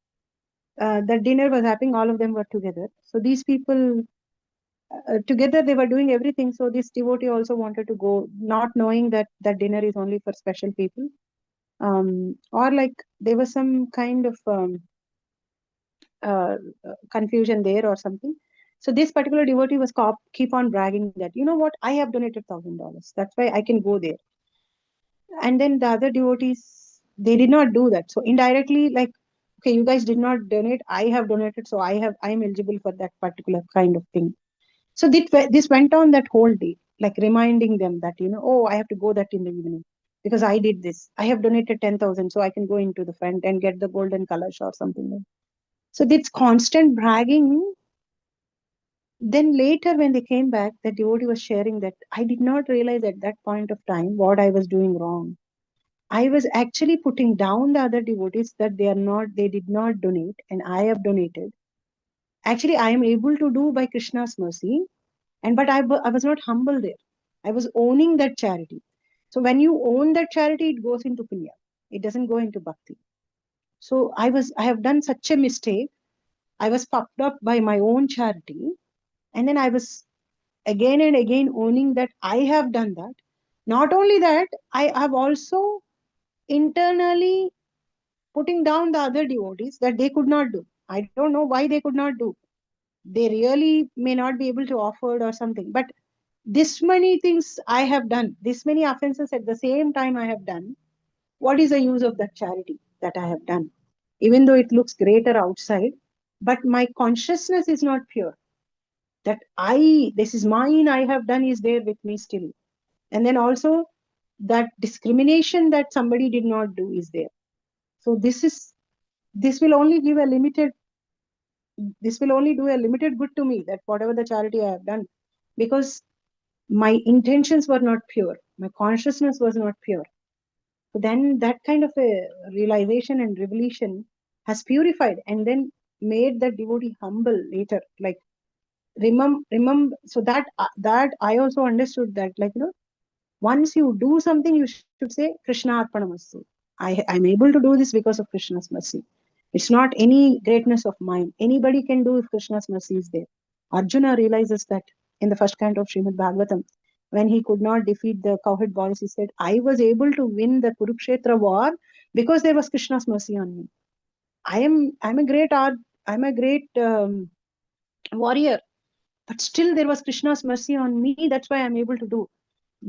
the dinner was happening, all of them were together. So these people together, they were doing everything. So this devotee also wanted to go, not knowing that that dinner is only for special people. Or like there was some kind of confusion there or something. So this particular devotee was keep on bragging that, you know what, I have donated $1,000. That's why I can go there. And then the other devotees, they did not do that. So indirectly, like, okay, you guys did not donate, I have donated, so I'm eligible for that particular kind of thing. So this went on that whole day, like reminding them that, oh, I have to go that in the evening because I did this. I have donated 10,000, so I can go into the front and get the golden kalash or something like. So this constant bragging. Then later when they came back, the devotee was sharing that I did not realize at that point of time what I was doing wrong. I was actually putting down the other devotees that they did not donate, and I have donated. Actually, I am able to do by Krishna's mercy, but I was not humble there. I was owning that charity. So when you own that charity, it goes into punya. It doesn't go into bhakti. So I have done such a mistake. I was puffed up by my own charity, and then I was again and again owning that I have done that. Not only that, I have also internally putting down the other devotees that they could not do. I don't know why they could not do. They really may not be able to offer or something. But this many things I have done, this many offenses at the same time I have done. What is the use of that charity that I have done? Even though it looks greater outside, but my consciousness is not pure. That this is mine, I have done is there with me still. And then also that discrimination that somebody did not do is there. So this will only do a limited good to me, that whatever the charity I have done, because my intentions were not pure, my consciousness was not pure. So then that kind of a realization and revelation has purified and then made the devotee humble later. Like remember, so that I also understood that, like, once you do something, you should say Krishna Arpanamastu. I'm able to do this because of Krishna's mercy. It's not any greatness of mine. Anybody can do if Krishna's mercy is there. Arjuna realizes that in the first canto of Srimad Bhagavatam, when he could not defeat the cowherd boys, he said, I was able to win the Kurukshetra war because there was Krishna's mercy on me. I'm a great warrior, but still there was Krishna's mercy on me. That's why I'm able to do.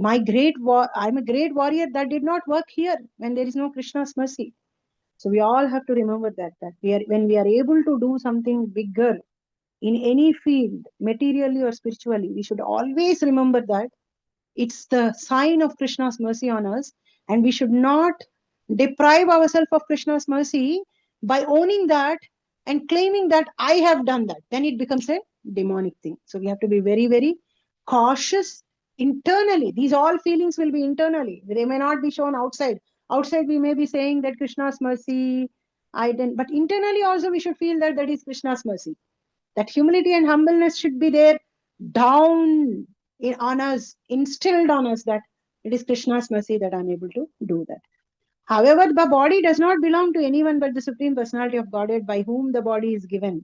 I'm a great warrior that did not work here when there is no Krishna's mercy. So we all have to remember that when we are able to do something bigger in any field, materially or spiritually, we should always remember that it's the sign of Krishna's mercy on us, and we should not deprive ourselves of Krishna's mercy By owning that and claiming that I have done that, then it becomes a demonic thing. So we have to be very, very cautious internally. These all feelings will be internally. They may not be shown outside. Outside, we may be saying that Krishna's mercy, I didn't, but internally also we should feel that that is Krishna's mercy. That humility and humbleness should be there down on us, instilled on us, that it is Krishna's mercy that I'm able to do that. However, the body does not belong to anyone but the Supreme Personality of Godhead by whom the body is given.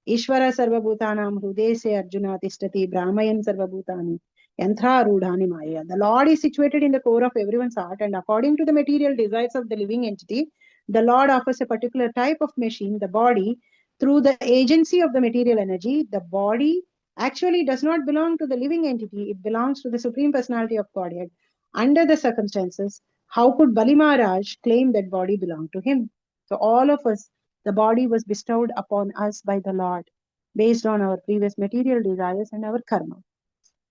Ishvara Sarvabhutanam Hrudese Arjuna Tishtati Brahmayan Sarvabhutani Yantra Rudhani Maya. The Lord is situated in the core of everyone's heart, and according to the material desires of the living entity, the Lord offers a particular type of machine, the body, through the agency of the material energy. The body actually does not belong to the living entity, it belongs to the Supreme Personality of Godhead. Under the circumstances, how could Bali Maharaj claim that body belonged to him? So all of us, the body was bestowed upon us by the Lord based on our previous material desires and our karma.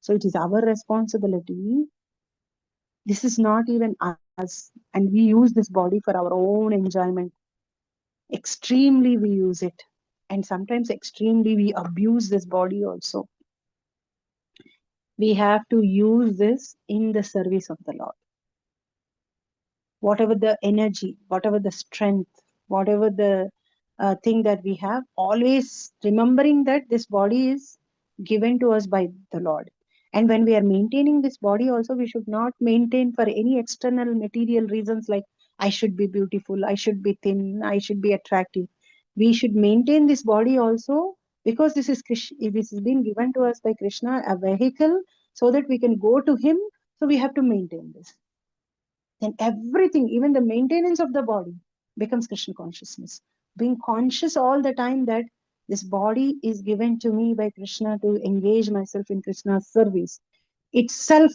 So it is our responsibility. This is not even us. And we use this body for our own enjoyment. Extremely we use it. And sometimes extremely we abuse this body also. We have to use this in the service of the Lord. Whatever the energy, whatever the strength, whatever the thing that we have, always remembering that this body is given to us by the Lord. And when we are maintaining this body also, we should not maintain for any external material reasons like I should be beautiful, I should be thin, I should be attractive. We should maintain this body also because this is been given to us by Krishna, a vehicle, so that we can go to him. So we have to maintain this. Then everything, even the maintenance of the body, becomes Krishna consciousness. Being conscious all the time that this body is given to me by Krishna to engage myself in Krishna's service itself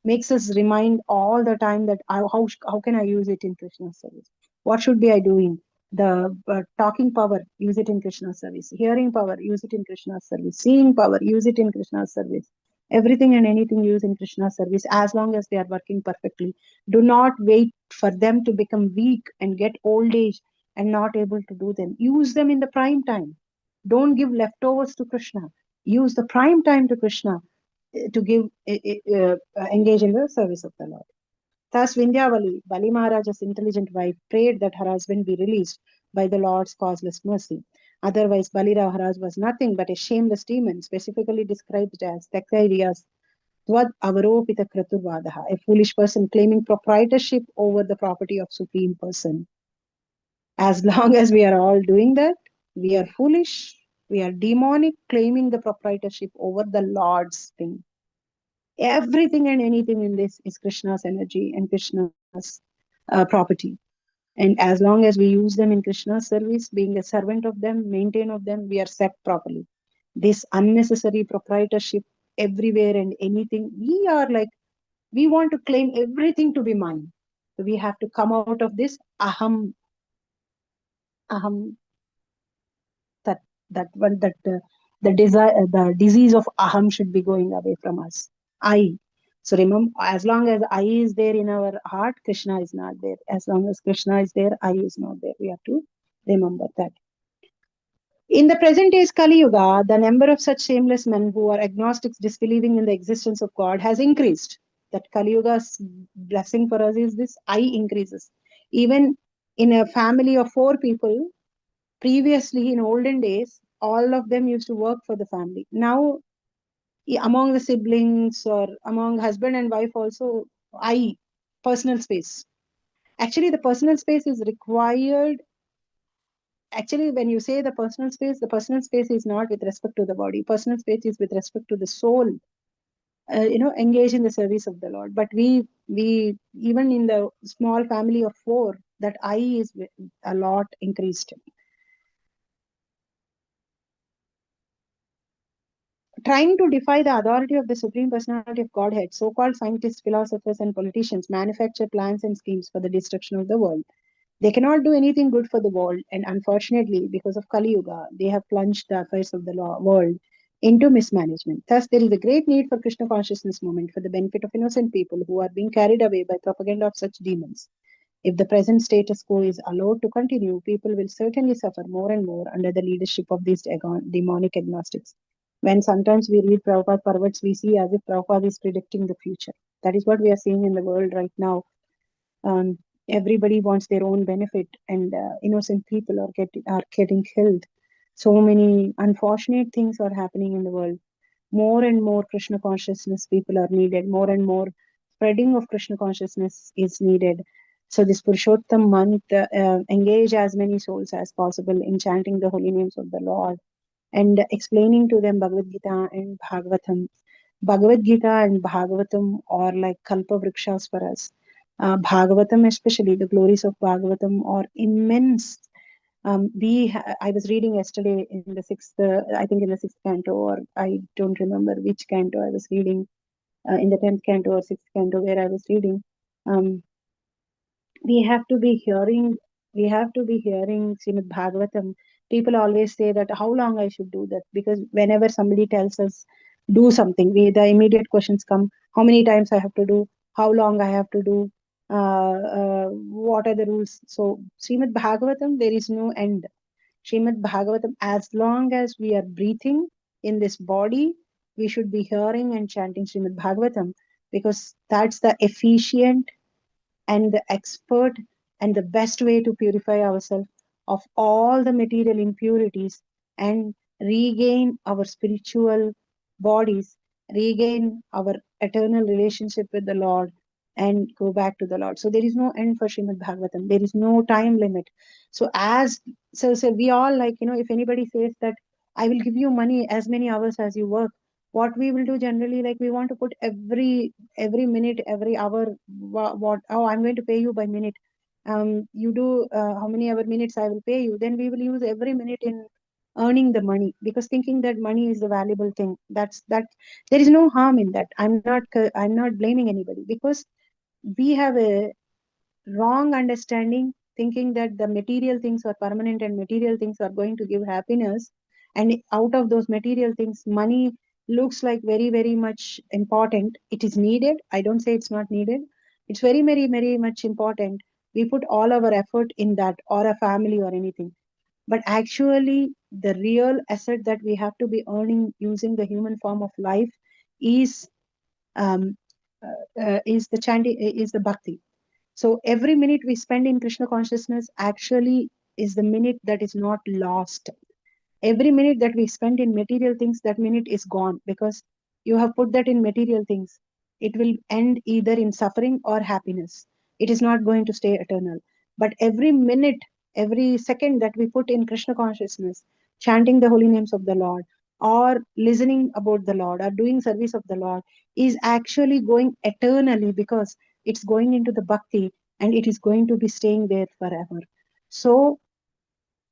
makes us remind all the time that how can I use it in Krishna's service? What should be I doing? The talking power, use it in Krishna's service. Hearing power, use it in Krishna's service. Seeing power, use it in Krishna's service. Everything and anything use in Krishna's service as long as they are working perfectly. Do not wait for them to become weak and get old age and not able to do them. Use them in the prime time. Don't give leftovers to Krishna. Use the prime time to Krishna to give engage in the service of the Lord. Thus, Vindhyavali, Bali Maharaja's intelligent wife, prayed that her husband be released by the Lord's causeless mercy. Otherwise, Bali Maharaj was nothing but a shameless demon, specifically described as Taktairias Tvad Avaropita Kraturvadaha, a foolish person claiming proprietorship over the property of Supreme Person. As long as we are all doing that, we are foolish, we are demonic, claiming the proprietorship over the Lord's thing. Everything and anything in this is Krishna's energy and Krishna's property. And as long as we use them in Krishna's service, being a servant of them, maintain of them, we are set properly. This unnecessary proprietorship everywhere and anything, we want to claim everything to be mine. So we have to come out of this aham, the desire, the disease of aham should be going away from us. I. So remember, as long as I is there in our heart, Krishna is not there. As long as Krishna is there, I is not there. We have to remember that. In the present days Kali Yuga, the number of such shameless men who are agnostics disbelieving in the existence of God has increased. That Kali Yuga's blessing for us is this I increases. Even in a family of 4 people, previously in olden days, all of them used to work for the family. Now, among the siblings or among husband and wife also, personal space. Actually, the personal space is required. Actually, when you say the personal space is not with respect to the body. Personal space is with respect to the soul. Engage in the service of the Lord. But we even in the small family of 4, that I is a lot increased. Trying to defy the authority of the Supreme Personality of Godhead, so-called scientists, philosophers, and politicians manufacture plans and schemes for the destruction of the world. They cannot do anything good for the world, and unfortunately, because of Kali Yuga, they have plunged the affairs of the world into mismanagement. Thus, there is a great need for Krishna consciousness movement for the benefit of innocent people who are being carried away by propaganda of such demons. If the present status quo is allowed to continue, people will certainly suffer more and more under the leadership of these demonic agnostics. When sometimes we read Prabhupada Parvats, we see as if Prabhupada is predicting the future. That is what we are seeing in the world right now. Everybody wants their own benefit, and innocent people are getting killed. So many unfortunate things are happening in the world. More and more Krishna consciousness people are needed. More and more spreading of Krishna consciousness is needed. So this Purushottam month, engage as many souls as possible in chanting the holy names of the Lord and explaining to them Bhagavad Gita and Bhagavatam. Bhagavad Gita and Bhagavatam are like kalpa vrikshas for us. Bhagavatam, especially the glories of Bhagavatam, are immense. I was reading yesterday in the sixth, I think in the sixth canto, or I don't remember which canto I was reading, in the 10th canto or sixth canto where I was reading. We have to be hearing Srimad Bhagavatam. People always say that how long I should do that, because whenever somebody tells us do something, the immediate questions come: how many times I have to do, how long I have to do, what are the rules. So Srimad Bhagavatam, there is no end. Srimad Bhagavatam, as long as we are breathing in this body, we should be hearing and chanting Srimad Bhagavatam, because that's the efficient and the expert and the best way to purify ourselves of all the material impurities and regain our spiritual bodies, regain our eternal relationship with the Lord, and go back to the Lord. So there is no end for Srimad Bhagavatam. There is no time limit. So we all, like, if anybody says that I will give you money as many hours as you work, what we will do generally, like, we want to put every minute, every hour, I'm going to pay you by minute. You do how many hour minutes I will pay you, then we will use every minute in earning the money, because thinking that money is the valuable thing. That there is no harm in that. I'm not blaming anybody, because we have a wrong understanding, thinking that the material things are permanent and material things are going to give happiness. And out of those material things, money looks like very, very much important. It is needed. I don't say it's not needed. It's very, very, very much important. We put all our effort in that, or a family or anything. But actually, the real asset that we have to be earning using the human form of life is the chanting, is the bhakti. So every minute we spend in Krishna consciousness actually is the minute that is not lost. Every minute that we spend in material things, that minute is gone, because you have put that in material things. It will end either in suffering or happiness. It is not going to stay eternal. But every minute, every second that we put in Krishna consciousness, chanting the holy names of the Lord, or listening about the Lord, or doing service of the Lord, is actually going eternally, because it's going into the bhakti and it is going to be staying there forever. So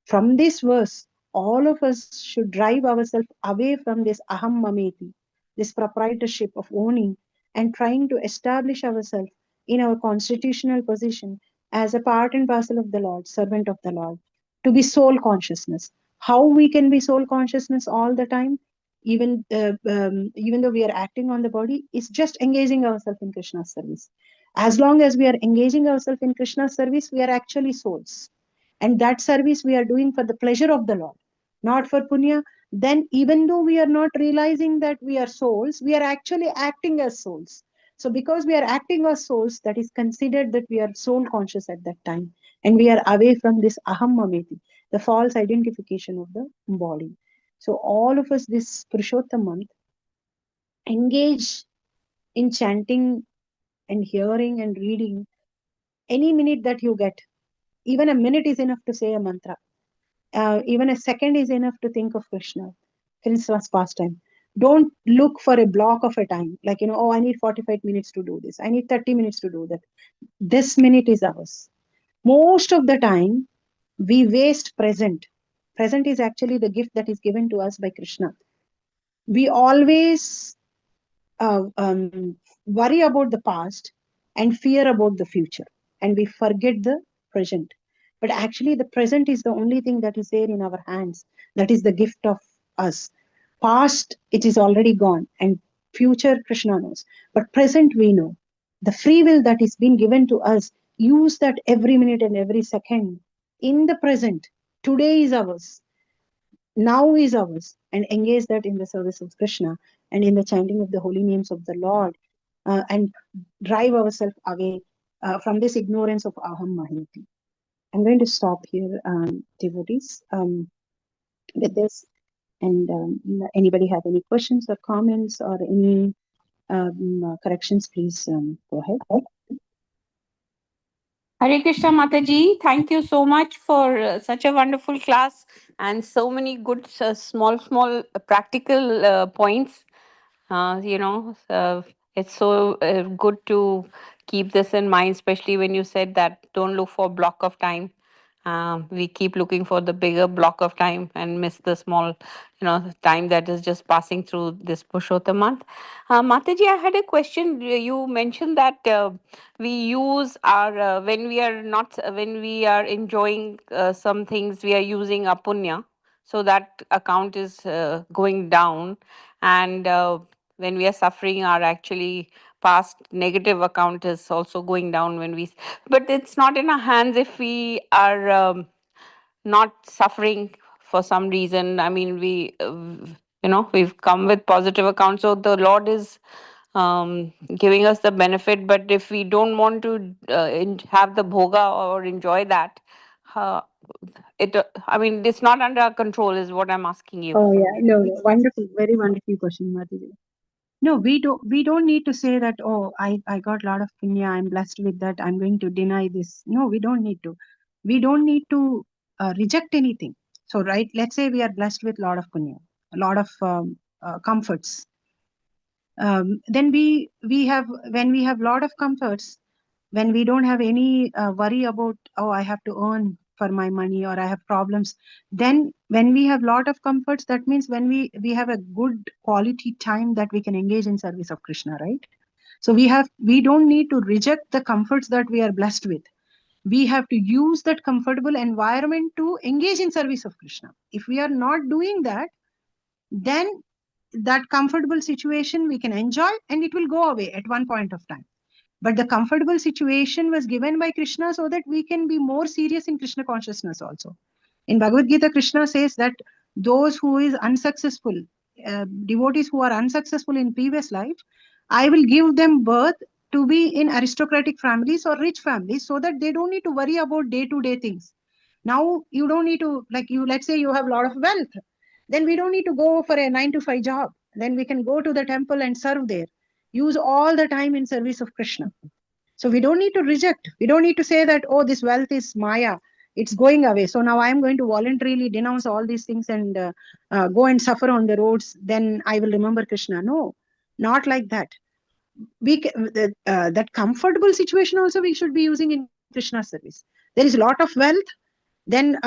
from this verse, all of us should drive ourselves away from this aham mameti, this proprietorship of owning, and trying to establish ourselves in our constitutional position as a part and parcel of the Lord, servant of the Lord, to be soul consciousness. How we can be soul consciousness all the time, even though we are acting on the body, is just engaging ourselves in Krishna's service. As long as we are engaging ourselves in Krishna's service, we are actually souls, and that service we are doing for the pleasure of the Lord, not for punya. Then even though we are not realizing that we are souls, we are actually acting as souls. So because we are acting as souls, that is considered that we are soul conscious at that time, and we are away from this aham mameti, the false identification of the body. So all of us this Purushottam month engage in chanting and hearing and reading any minute that you get. Even a minute is enough to say a mantra. Even a second is enough to think of Krishna, Krishna's pastime. Don't look for a block of a time, like, oh, I need 45 minutes to do this, I need 30 minutes to do that. This minute is ours. Most of the time, we waste present. Present is actually the gift that is given to us by Krishna. We always worry about the past and fear about the future, and we forget the present. But actually, the present is the only thing that is there in our hands. That is the gift of us. Past, it is already gone, and future, Krishna knows. But present, we know. The free will that is being given to us use that every minute and every second in the present. Today is ours, now is ours, and engage that in the service of Krishna and in the chanting of the holy names of the Lord, and drive ourselves away from this ignorance of aham mahiti. I'm going to stop here, devotees, with this. And anybody have any questions or comments or any corrections, please go ahead. Hare Krishna Mataji, thank you so much for such a wonderful class and so many good small practical points. You know, it's so good to keep this in mind, especially when you said that don't look for block of time. We keep looking for the bigger block of time and miss the small, time that is just passing through this Purushottam month. Mataji, I had a question. You mentioned that we use our when we are not when we are enjoying some things, we are using our punya, so that account is going down, and when we are suffering, our actually past negative account is also going down when we, but it's not in our hands if we are not suffering for some reason. I mean, we've come with positive account, so the Lord is giving us the benefit, but if we don't want to have the bhoga or enjoy that, uh, I mean, it's not under our control is what I'm asking you. Oh yeah, no, no, wonderful, very wonderful question, Mataji. No, we don't need to say that, oh, I got a lot of punya, I'm blessed with that, I'm going to deny this. No, we don't need to. We don't need to reject anything. So, right, let's say we are blessed with a lot of punya, a lot of comforts. Then we have, when we have a lot of comforts, when we don't have any worry about, oh, I have to earn for my money or I have problems, then when we have lot of comforts, that means when we have a good quality time that we can engage in service of Krishna, right? So we don't need to reject the comforts that we are blessed with. We have to use that comfortable environment to engage in service of Krishna. If we are not doing that, then that comfortable situation we can enjoy and it will go away at one point of time. But the comfortable situation was given by Krishna so that we can be more serious in Krishna consciousness also. In Bhagavad Gita, Krishna says that those who is unsuccessful, devotees who are unsuccessful in previous life, I will give them birth to be in aristocratic families or rich families so that they don't need to worry about day-to-day things. Now you don't need to, like you, let's say you have a lot of wealth, then we don't need to go for a 9 to 5 job. Then we can go to the temple and serve there. Use all the time in service of Krishna. So we don't need to reject. We don't need to say that, oh, this wealth is Maya. It's going away. So now I'm going to voluntarily denounce all these things and go and suffer on the roads. Then I will remember Krishna. No, not like that. That comfortable situation also we should be using in Krishna's service. There is a lot of wealth, then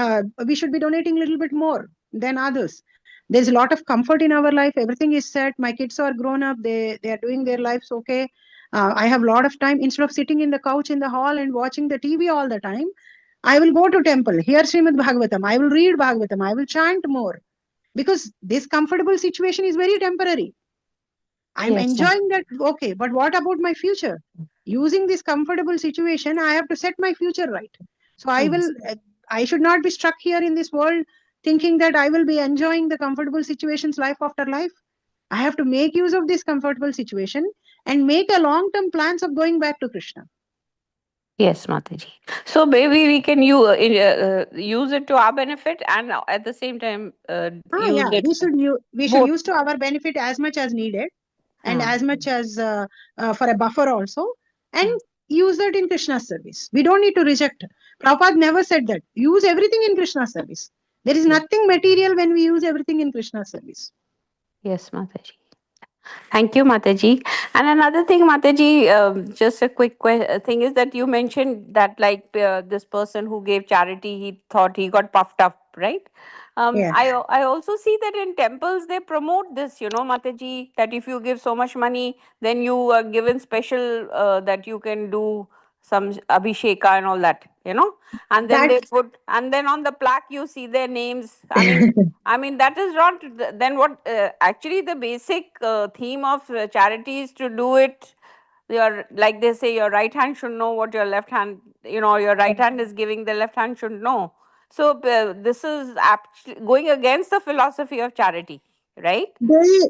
we should be donating a little bit more than others. There's a lot of comfort in our life. Everything is set. My kids are grown up. They are doing their lives okay. I have a lot of time. Instead of sitting in the couch in the hall and watching the TV all the time, I will go to temple, hear Srimad Bhagavatam. I will read Bhagavatam. I will chant more because this comfortable situation is very temporary. I'm Yes, ma'am. enjoying that. Okay, but what about my future? Using this comfortable situation, I have to set my future right. So I should not be stuck here in this world thinking that I will be enjoying the comfortable situations life after life. I have to make use of this comfortable situation and make a long-term plans of going back to Krishna. Yes, Mataji. So maybe we can use it to our benefit and at the same time use Yeah, it we should both. use to our benefit as much as needed and Uh, as much as for a buffer also, and use that in Krishna's service. We don't need to reject. Prabhupada never said that. Use everything in Krishna's service. There is nothing material when we use everything in Krishna's service. yes, Mataji. Thank you, Mataji. And another thing, Mataji, just a quick thing is that you mentioned that like this person who gave charity, he thought he got puffed up, right? Yes. I also see that in temples they promote this, Mataji, that if you give so much money, then you are given special that you can do some abhisheka and all that, and then That they put, and then on the plaque you see their names. I mean, that is not then what actually the basic theme of charity is to do it your, like they say, your right hand should know what your left hand, your right hand is giving, the left hand should know. So this is actually going against the philosophy of charity, right?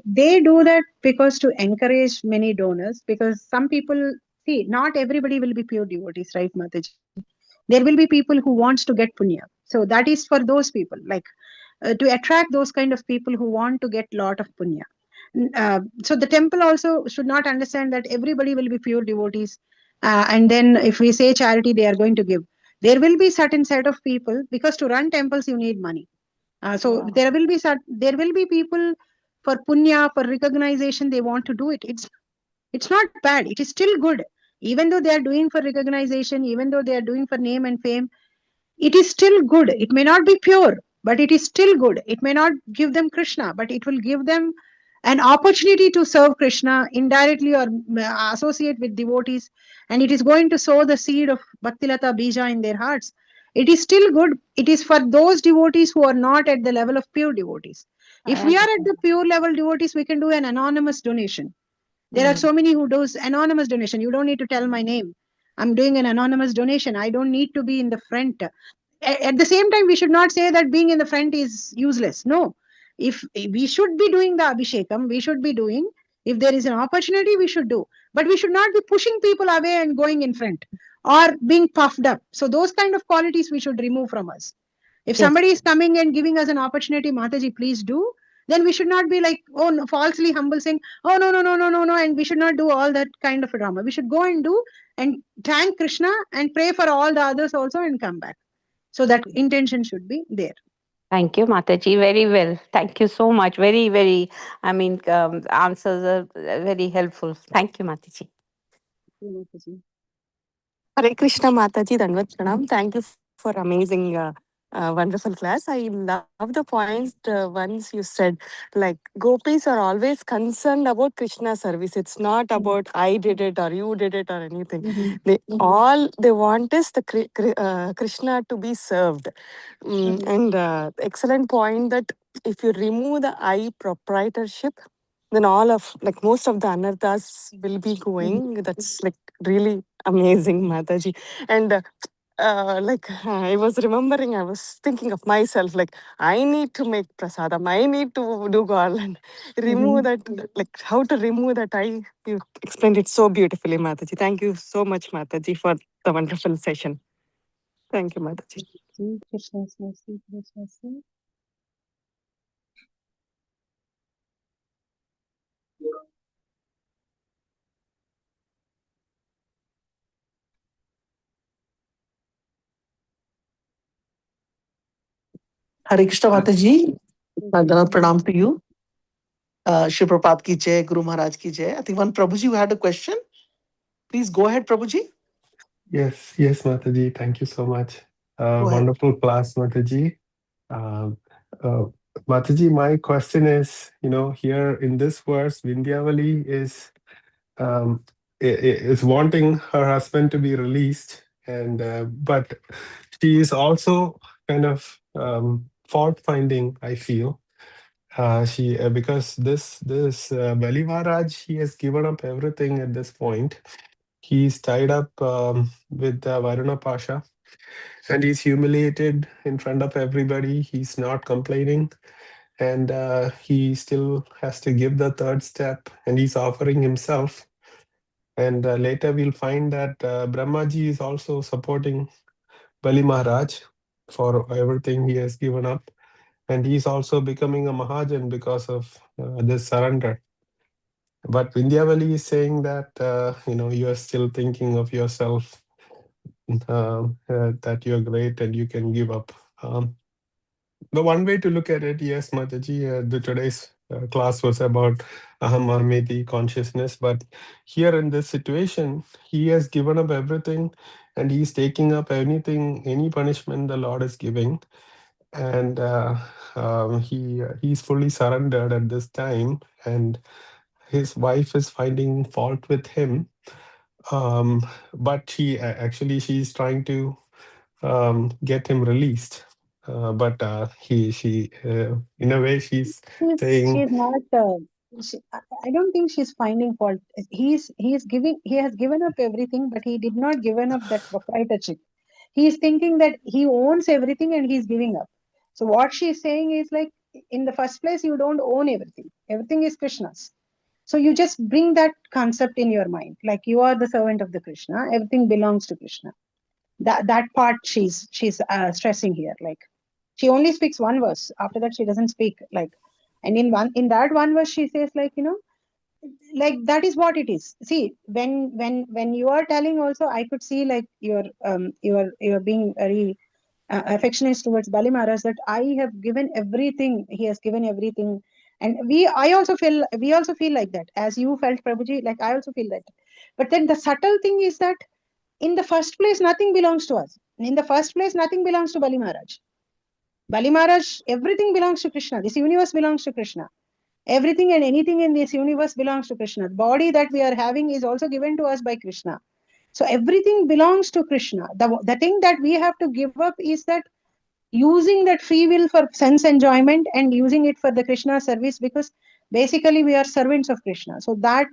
They do that because to encourage many donors, because some people, see, not everybody will be pure devotees, right, Mataji? There will be people who wants to get punya. So that is for those people, like to attract those kind of people who want to get lot of punya. So the temple also should not understand that everybody will be pure devotees, and then if we say charity, they are going to give. There will be certain set of people, because to run temples you need money. So Yeah. there will be people for punya, for recognition, they want to do it. It's not bad. It is still good. Even though they are doing for recognition, even though they are doing for name and fame, it is still good. It may not be pure, but it is still good. It may not give them Krishna, but it will give them an opportunity to serve Krishna indirectly, or associate with devotees, and it is going to sow the seed of Bhaktilata Bija in their hearts. It is still good. It is for those devotees who are not at the level of pure devotees. If I we are agree. at the pure level devotees, we can do an anonymous donation. There are Mm. so many who does anonymous donation. You don't need to tell my name. I'm doing an anonymous donation. I don't need to be in the front. At the same time, we should not say that being in the front is useless. No, if we should be doing the abhishekam, we should be doing. If there is an opportunity, we should do. But we should not be pushing people away and going in front, or being puffed up. So those kind of qualities we should remove from us. If Yes. somebody is coming and giving us an opportunity, Mataji, please do. Then we should not be like, oh, no, falsely humble, saying, oh, no, no, no, no, no, no. And we should not do all that kind of a drama. We should go and do and thank Krishna and pray for all the others also and come back. So that intention should be there. Thank you, Mataji. Very well. Thank you so much. Very, very, answers are very helpful. Thank you, Mataji. Mataji. Hare Krishna Mataji, Danvat Pranam. Thank you for amazing, wonderful class. I love the point once you said, like, gopis are always concerned about Krishna service. It's not about I did it or you did it or anything. All they want is the Krishna to be served. And excellent point that if you remove the I proprietorship, then all of, like, most of the anarthas will be going. That's like really amazing, Mataji. And I was remembering, I was thinking of myself, like, I need to make prasadam, I need to do garland, remove that, like, how to remove that. You explained it so beautifully, Mataji. Thank you so much, Mataji, for the wonderful session. Thank you, Mataji. Krishna's mercy, Krishna's mercy. Hare Krishna Mataji. Vandana Pranam to you. Shri Prabhupada ki jai, Guru Maharaj ki jai. I think one Prabhuji who had a question. Please go ahead, Prabhuji. Yes, Mataji. Thank you so much. Go ahead. Wonderful class, Mataji. Uh, uh, Mataji, my question is, here in this verse, Vindhyavali is wanting her husband to be released, and but she is also kind of fault finding, I feel. She because this Bali Maharaj, he has given up everything at this point. He's tied up with Varuna Pasha, and he's humiliated in front of everybody. He's not complaining, and he still has to give the third step, and he's offering himself. And later we'll find that Brahmaji is also supporting Bali Maharaj for everything he has given up, and he's also becoming a Mahajan because of this surrender. But Vindhyavali is saying that you are still thinking of yourself, that you're great and you can give up. The one way to look at it, yes, Mataji, today's class was about Aham Ahmeti consciousness, but here in this situation, he has given up everything and he's taking up any punishment the Lord is giving. And he's fully surrendered at this time, and his wife is finding fault with him. But she's trying to get him released. But she in a way she's saying, She's not. I don't think she's finding fault. He has given up everything, but he did not given up that proprietorship. He is thinking that he owns everything and he's giving up. So what she's saying is like, in the first place, you don't own everything. Everything is Krishna's. So you just bring that concept in your mind, like you are the servant of the Krishna. Everything belongs to Krishna. That part she's stressing here. Like, she only speaks one verse. After that, she doesn't speak. Like, and in that one verse, she says like, like that is what it is. See, when you are telling also, I could see like you're being very affectionate towards Bali Maharaj, that I have given everything. He has given everything, and we also feel like that, as you felt, Prabhuji. Like, I also feel that. But then the subtle thing is that in the first place, nothing belongs to us. In the first place, nothing belongs to Bali Maharaj. Bali Maharaj, everything belongs to Krishna. This universe belongs to Krishna. Everything and anything in this universe belongs to Krishna. The body that we are having is also given to us by Krishna. So everything belongs to Krishna. The thing that we have to give up is that using that free will for sense enjoyment and using it for the Krishna service, because basically we are servants of Krishna. So that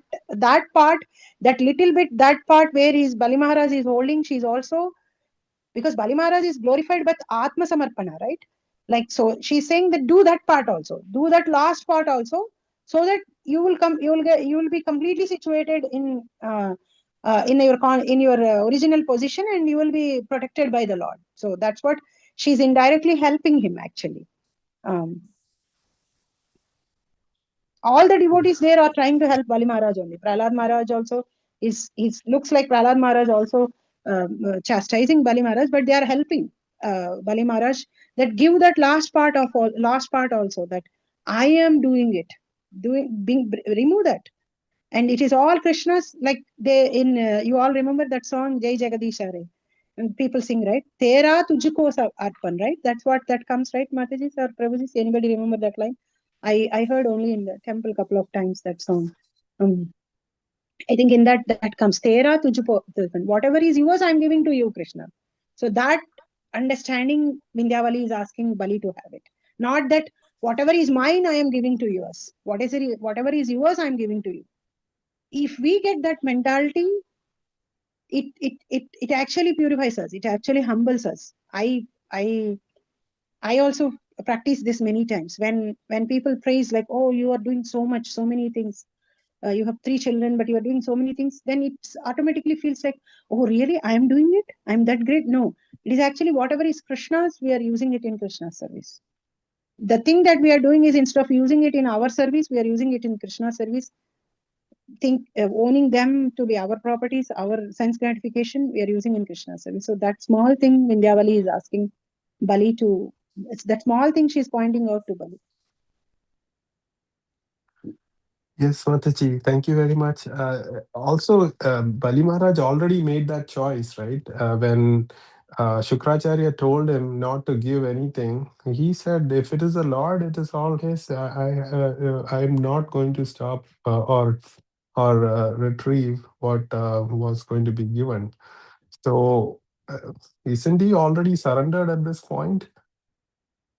part, that little bit, that part where Bali Maharaj is holding, she's also, because Bali Maharaj is glorified with Atma Samarpana, right? Like, so she's saying that do that part also, do that last part also, so that you will be completely situated in your original position, and you will be protected by the Lord. So that's what she's indirectly helping him actually. All the devotees there are trying to help Bali Maharaj only. Prahlad Maharaj also looks like Prahlad Maharaj also chastising Bali Maharaj, but they are helping Bali Maharaj, that give that last part also, that I am doing it, remove that, and it is all Krishna's. Like they you all remember that song Jai Jagadish Hare, and people sing, right? Tera tujhko arpan, right? That's what that comes, right? Mataji or Prabhuji, anybody remember that line? I heard only in the temple couple of times that song. I think in that comes Tera tujhko arpan. Whatever is yours, I'm giving to you, Krishna. So that understanding, Vindhyavali is asking Bali to have it. Not that whatever is mine, I am giving to yours. Whatever is yours, I'm giving to you. If we get that mentality, it actually purifies us. It actually humbles us. I also practice this many times. When people praise like, oh, you are doing so much, so many things. You have 3 children, but you are doing so many things. Then it automatically feels like, oh, really? I am doing it? I'm that great? No. It is actually whatever is Krishna's, we are using it in Krishna's service. The thing that we are doing is, instead of using it in our service, we are using it in Krishna's service. Owning them to be our properties, our sense gratification, we are using in Krishna's service. So that small thing Vindhyavali is asking Bali to, it's that small thing she's pointing out to Bali. Yes, Mataji, thank you very much. Also, Bali Maharaj already made that choice, right? When Shukracharya told him not to give anything, he said, if it is the Lord, it is all his. I'm not going to stop or retrieve what was going to be given. So, isn't he already surrendered at this point?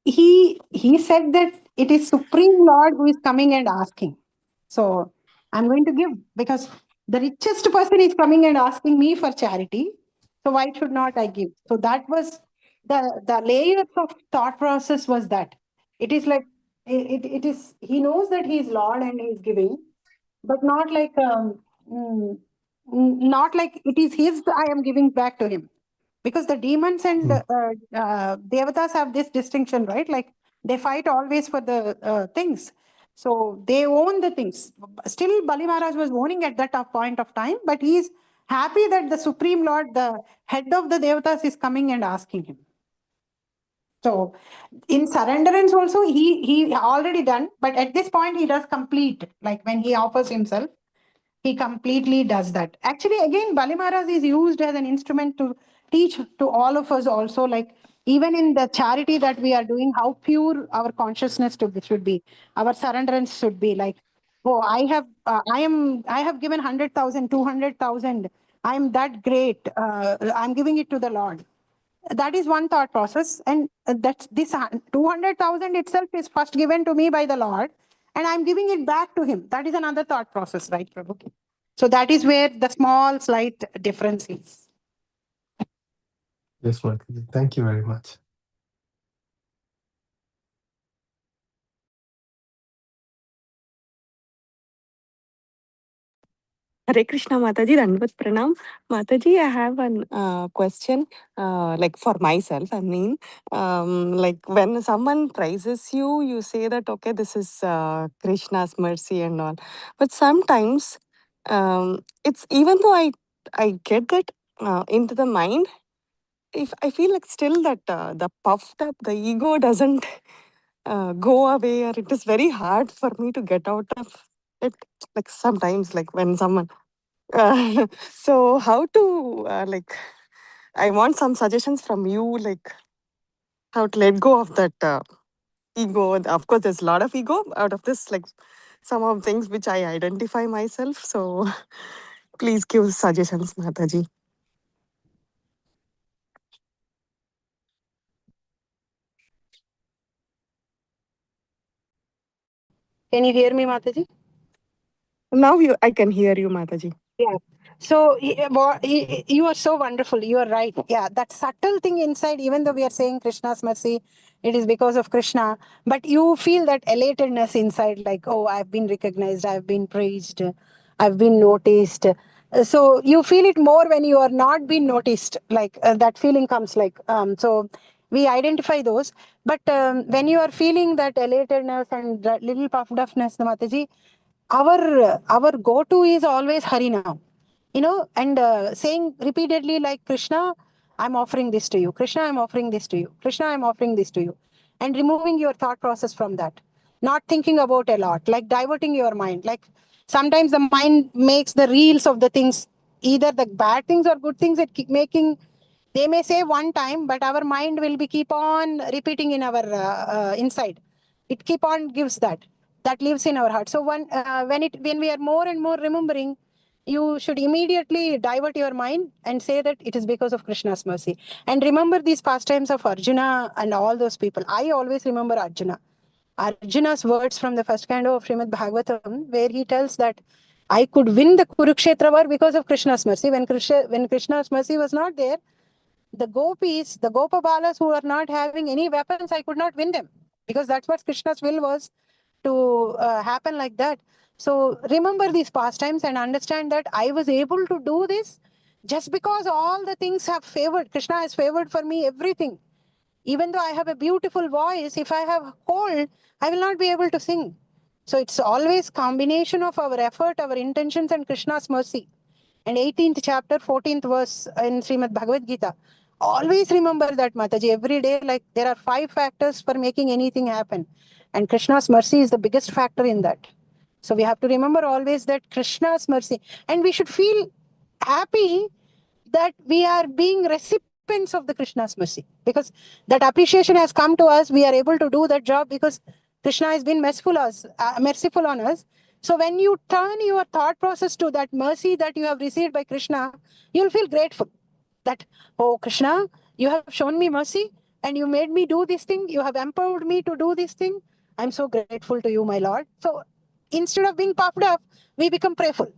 He said that it is Supreme Lord who is coming and asking. So I'm going to give, because the richest person is coming and asking me for charity. So why should not I give? So that was the layers of thought process was that. It is like, it is, he knows that he is Lord and he is giving, but not like not like it is his, I am giving back to him. Because the demons and devatas have this distinction, right? Like they fight always for the things. So they own the things. Still, Bali Maharaj was owning at that point of time, but he is happy that the Supreme Lord, the head of the devatas, is coming and asking him. So in surrenderance also, he already done, but at this point he does complete. Like when he offers himself, he completely does that. Actually, again, Bali Maharaj is used as an instrument to teach to all of us also, like even in the charity that we are doing, how pure our consciousness should be, our surrenderance should be. Like, oh, I have given 100,000, 200,000. I am that great. I'm giving it to the Lord. That is one thought process, and that's this 200,000 itself is first given to me by the Lord, and I'm giving it back to him. That is another thought process, right, Prabhu? So that is where the small, slight difference is. Yes, Mataji. Thank you very much. Hare Krishna Mataji, Dandavat Pranam. Mataji, I have a question, like for myself. I mean, like when someone praises you, you say that, okay, this is Krishna's mercy and all. But sometimes, it's even though I get that into the mind, if I feel like still that the puffed up, the ego doesn't go away, or it is very hard for me to get out of it. Like sometimes, like when someone so how to like I want some suggestions from you, like how to let go of that ego. Of course, there's a lot of ego out of this, like some of things which I identify myself. So please give suggestions, Mataji. Can you hear me, Mataji? Now I can hear you, Mataji. Yeah. So you are so wonderful. You are right. Yeah, that subtle thing inside, even though we are saying Krishna's mercy, it is because of Krishna, but you feel that elatedness inside, like, oh, I've been recognized, I've been praised, I've been noticed. So you feel it more when you are not being noticed. Like that feeling comes like so. We identify those, but when you are feeling that elatedness and that little puffed upness, Mataji, our go-to is always Hari now, and saying repeatedly like, Krishna, I'm offering this to you. Krishna, I'm offering this to you. Krishna, I'm offering this to you. And removing your thought process from that. Not thinking about a lot, like diverting your mind. Like sometimes the mind makes the reels of the things, either the bad things or good things, it keep making. They may say one time, but our mind will be keep on repeating in our inside. It keep on gives that lives in our heart. So when we are more and more remembering, you should immediately divert your mind and say that it is because of Krishna's mercy. And remember these pastimes of Arjuna and all those people. I always remember Arjuna's words from the first canto of Srimad Bhagavatam, where he tells that I could win the Kurukshetra war because of Krishna's mercy. When Krishna's mercy was not there, the gopis, the Gopabalas who are not having any weapons, I could not win them, because that's what Krishna's will was to happen like that. So remember these pastimes and understand that I was able to do this just because all the things have favored. Krishna has favored for me everything. Even though I have a beautiful voice, if I have cold, I will not be able to sing. So it's always combination of our effort, our intentions, and Krishna's mercy. And 18th chapter, 14th verse in Srimad Bhagavad Gita. Always remember that, Mataji, every day, like there are 5 factors for making anything happen. And Krishna's mercy is the biggest factor in that. So we have to remember always that Krishna's mercy. And we should feel happy that we are being recipients of the Krishna's mercy. Because that appreciation has come to us. We are able to do that job because Krishna has been merciful on us. So when you turn your thought process to that mercy that you have received by Krishna, you'll feel grateful that, oh, Krishna, you have shown me mercy and you made me do this thing. You have empowered me to do this thing. I'm so grateful to you, my Lord. So instead of being puffed up, we become prayerful.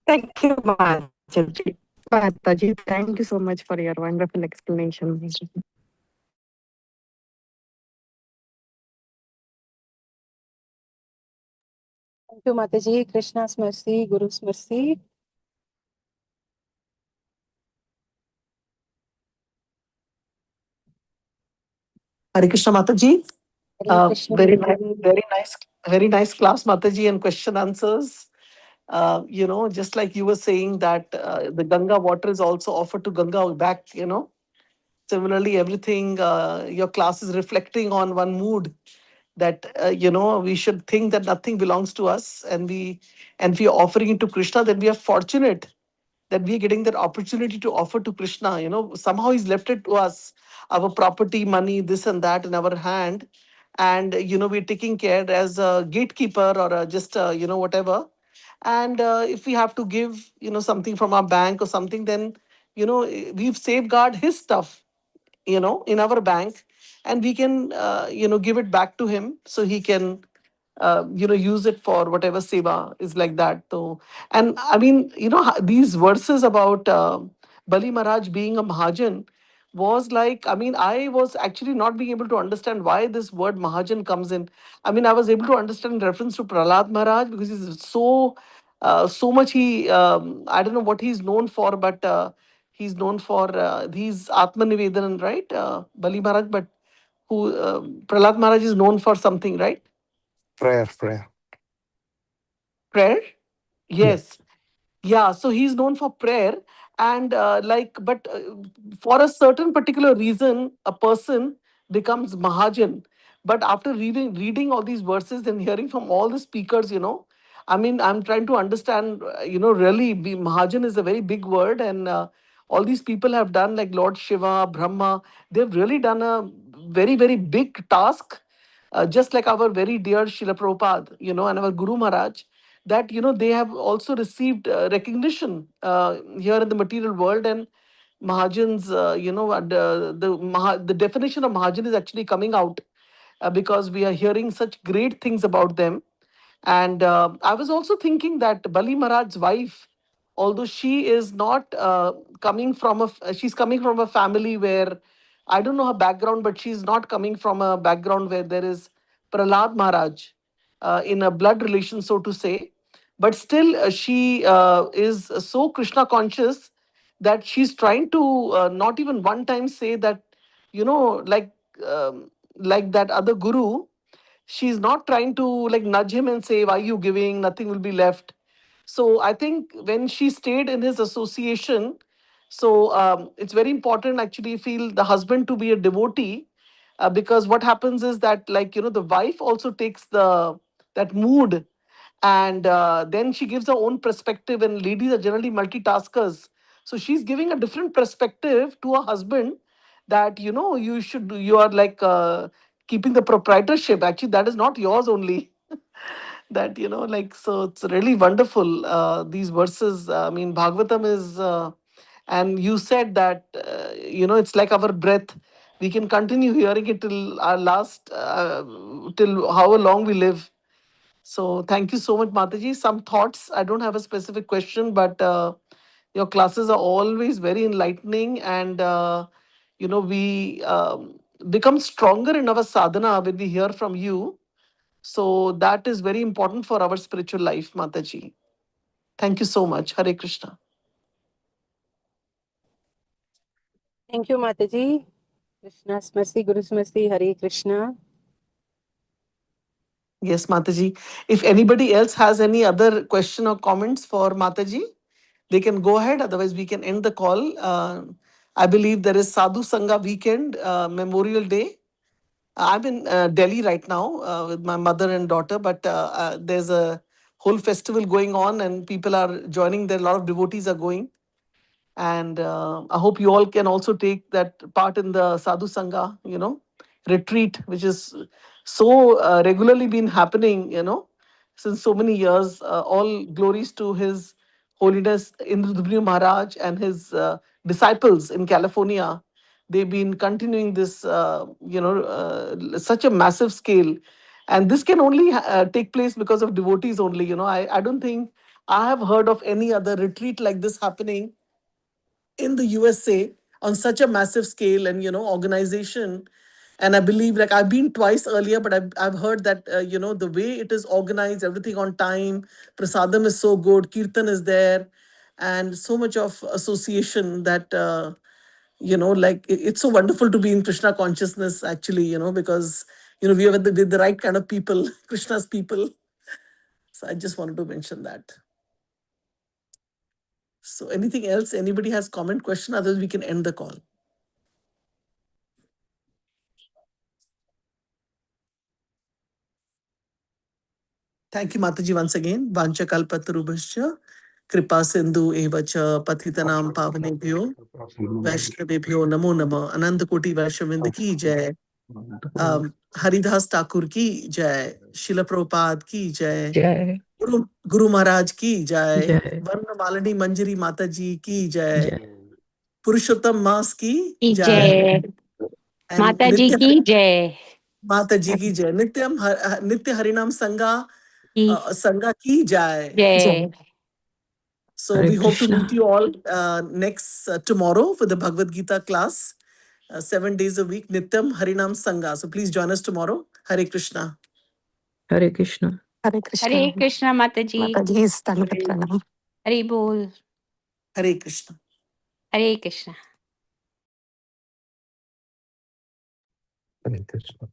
Thank you, Mataji. Mataji, thank you so much for your wonderful explanation. Thank you, Mataji. Krishna's mercy, Guru's mercy. Hare Krishna Mataji. Hare Krishna. Very nice class, Mataji, and question answers. Just like you were saying that the Ganga water is also offered to Ganga back, Similarly, everything, your class is reflecting on one mood that, we should think that nothing belongs to us, and we are offering it to Krishna, then we are fortunate that we are getting that opportunity to offer to Krishna. Somehow he's left it to us, our property, money, this and that in our hand. And, we're taking care as a gatekeeper or just, whatever. And if we have to give, something from our bank or something, then we've safeguarded his stuff, in our bank, and we can, give it back to him so he can, use it for whatever seva is like that. So, and I mean, these verses about Bali Maharaj being a Mahajan was like, I mean, I was actually not being able to understand why this word Mahajan comes in. I mean, I was able to understand in reference to Prahlad Maharaj because he's so much I don't know what he's known for, but he's known for these Atma Nivedanan, right? Bali Maharaj, but who Prahlad Maharaj is known for something, right? Prayer. Prayer? Yes. Yes. Yeah, so he's known for prayer, and but for a certain particular reason, a person becomes Mahajan. But after reading all these verses and hearing from all the speakers, I mean, I'm trying to understand, really, Mahajan is a very big word, and all these people have done, like Lord Shiva, Brahma, they've really done a very, very big task, just like our very dear Srila Prabhupada, and our Guru Maharaj, that they have also received recognition here in the material world. And Mahajans, the definition of Mahajan is actually coming out because we are hearing such great things about them. And I was also thinking that Bali Maharaj's wife, although she is not she's coming from a family where, I don't know her background, but she's not coming from a background where there is Prahlad Maharaj in a blood relation, so to say. But still, she is so Krishna conscious that she's trying to not even one time say that, like that other guru, she's not trying to like nudge him and say, why are you giving, nothing will be left. So I think when she stayed in his association, so it's very important, actually, feel the husband to be a devotee, because what happens is that, like, the wife also takes that mood, and then she gives her own perspective, and ladies are generally multitaskers. So she's giving a different perspective to her husband, that you are like keeping the proprietorship, actually that is not yours only. That, like, so it's really wonderful, these verses. I mean, Bhagavatam is and you said that it's like our breath, we can continue hearing it till our last till however long we live. So thank you so much, Mataji. Some thoughts. I don't have a specific question, but your classes are always very enlightening, and we become stronger in our sadhana when we hear from you. So that is very important for our spiritual life, Mataji. Thank you so much. Hare Krishna. Thank you, Mataji. Krishna Smriti, Guru Smriti, Hare Krishna. Yes, Mataji. If anybody else has any other question or comments for Mataji, they can go ahead. Otherwise, we can end the call. I believe there is Sadhu Sangha weekend, Memorial Day. I'm in Delhi right now with my mother and daughter, but there's a whole festival going on, and people are joining there. A lot of devotees are going. And I hope you all can also take that part in the Sadhu Sangha, retreat, which is so regularly been happening, since so many years. All glories to His Holiness Indra Maharaj and his disciples in California. They've been continuing this, such a massive scale. And this can only take place because of devotees only. I don't think I have heard of any other retreat like this happening in the USA on such a massive scale and organization. And I believe, like, I've been twice earlier, but I've heard that the way it is organized, everything on time, prasadam is so good, kirtan is there, and so much of association that like it's so wonderful to be in Krishna consciousness, actually, because we are with the right kind of people, Krishna's people. So I just wanted to mention that. So anything else? Anybody has comment, question? Otherwise, we can end the call. Thank you, Mataji, once again. Vancha kalpatarubhascha, kripa sindhu evacha, patitanam pavanebhyo, vaishnavebhyo namo nama, ananda koti vaishnavinda ki jai, Haridas Thakur ki jai, Srila Prabhupada ki jai, Jai. Guru Maharaj ki jai, Jai. Vavmalini Manjiri Mataji ki jai, Jai. Purushottam Mas ki Ki jai. jai. And Mataji Nitya ki jai. Mataji ki jai. Nitya Harinam Sangha Ki Sangha ki jai. jai. So Hare we hope to Krishna. meet you all next tomorrow for the Bhagavad Gita class, 7 days a week, Nityam Harinam Sangha. So please join us tomorrow. Hare Krishna. Hare Krishna. Hare Krishna. Hare Krishna Mataji. Mataji's Dandavat Pranam. Hare Bol. Hare Krishna. Hare Krishna. Hare Krishna.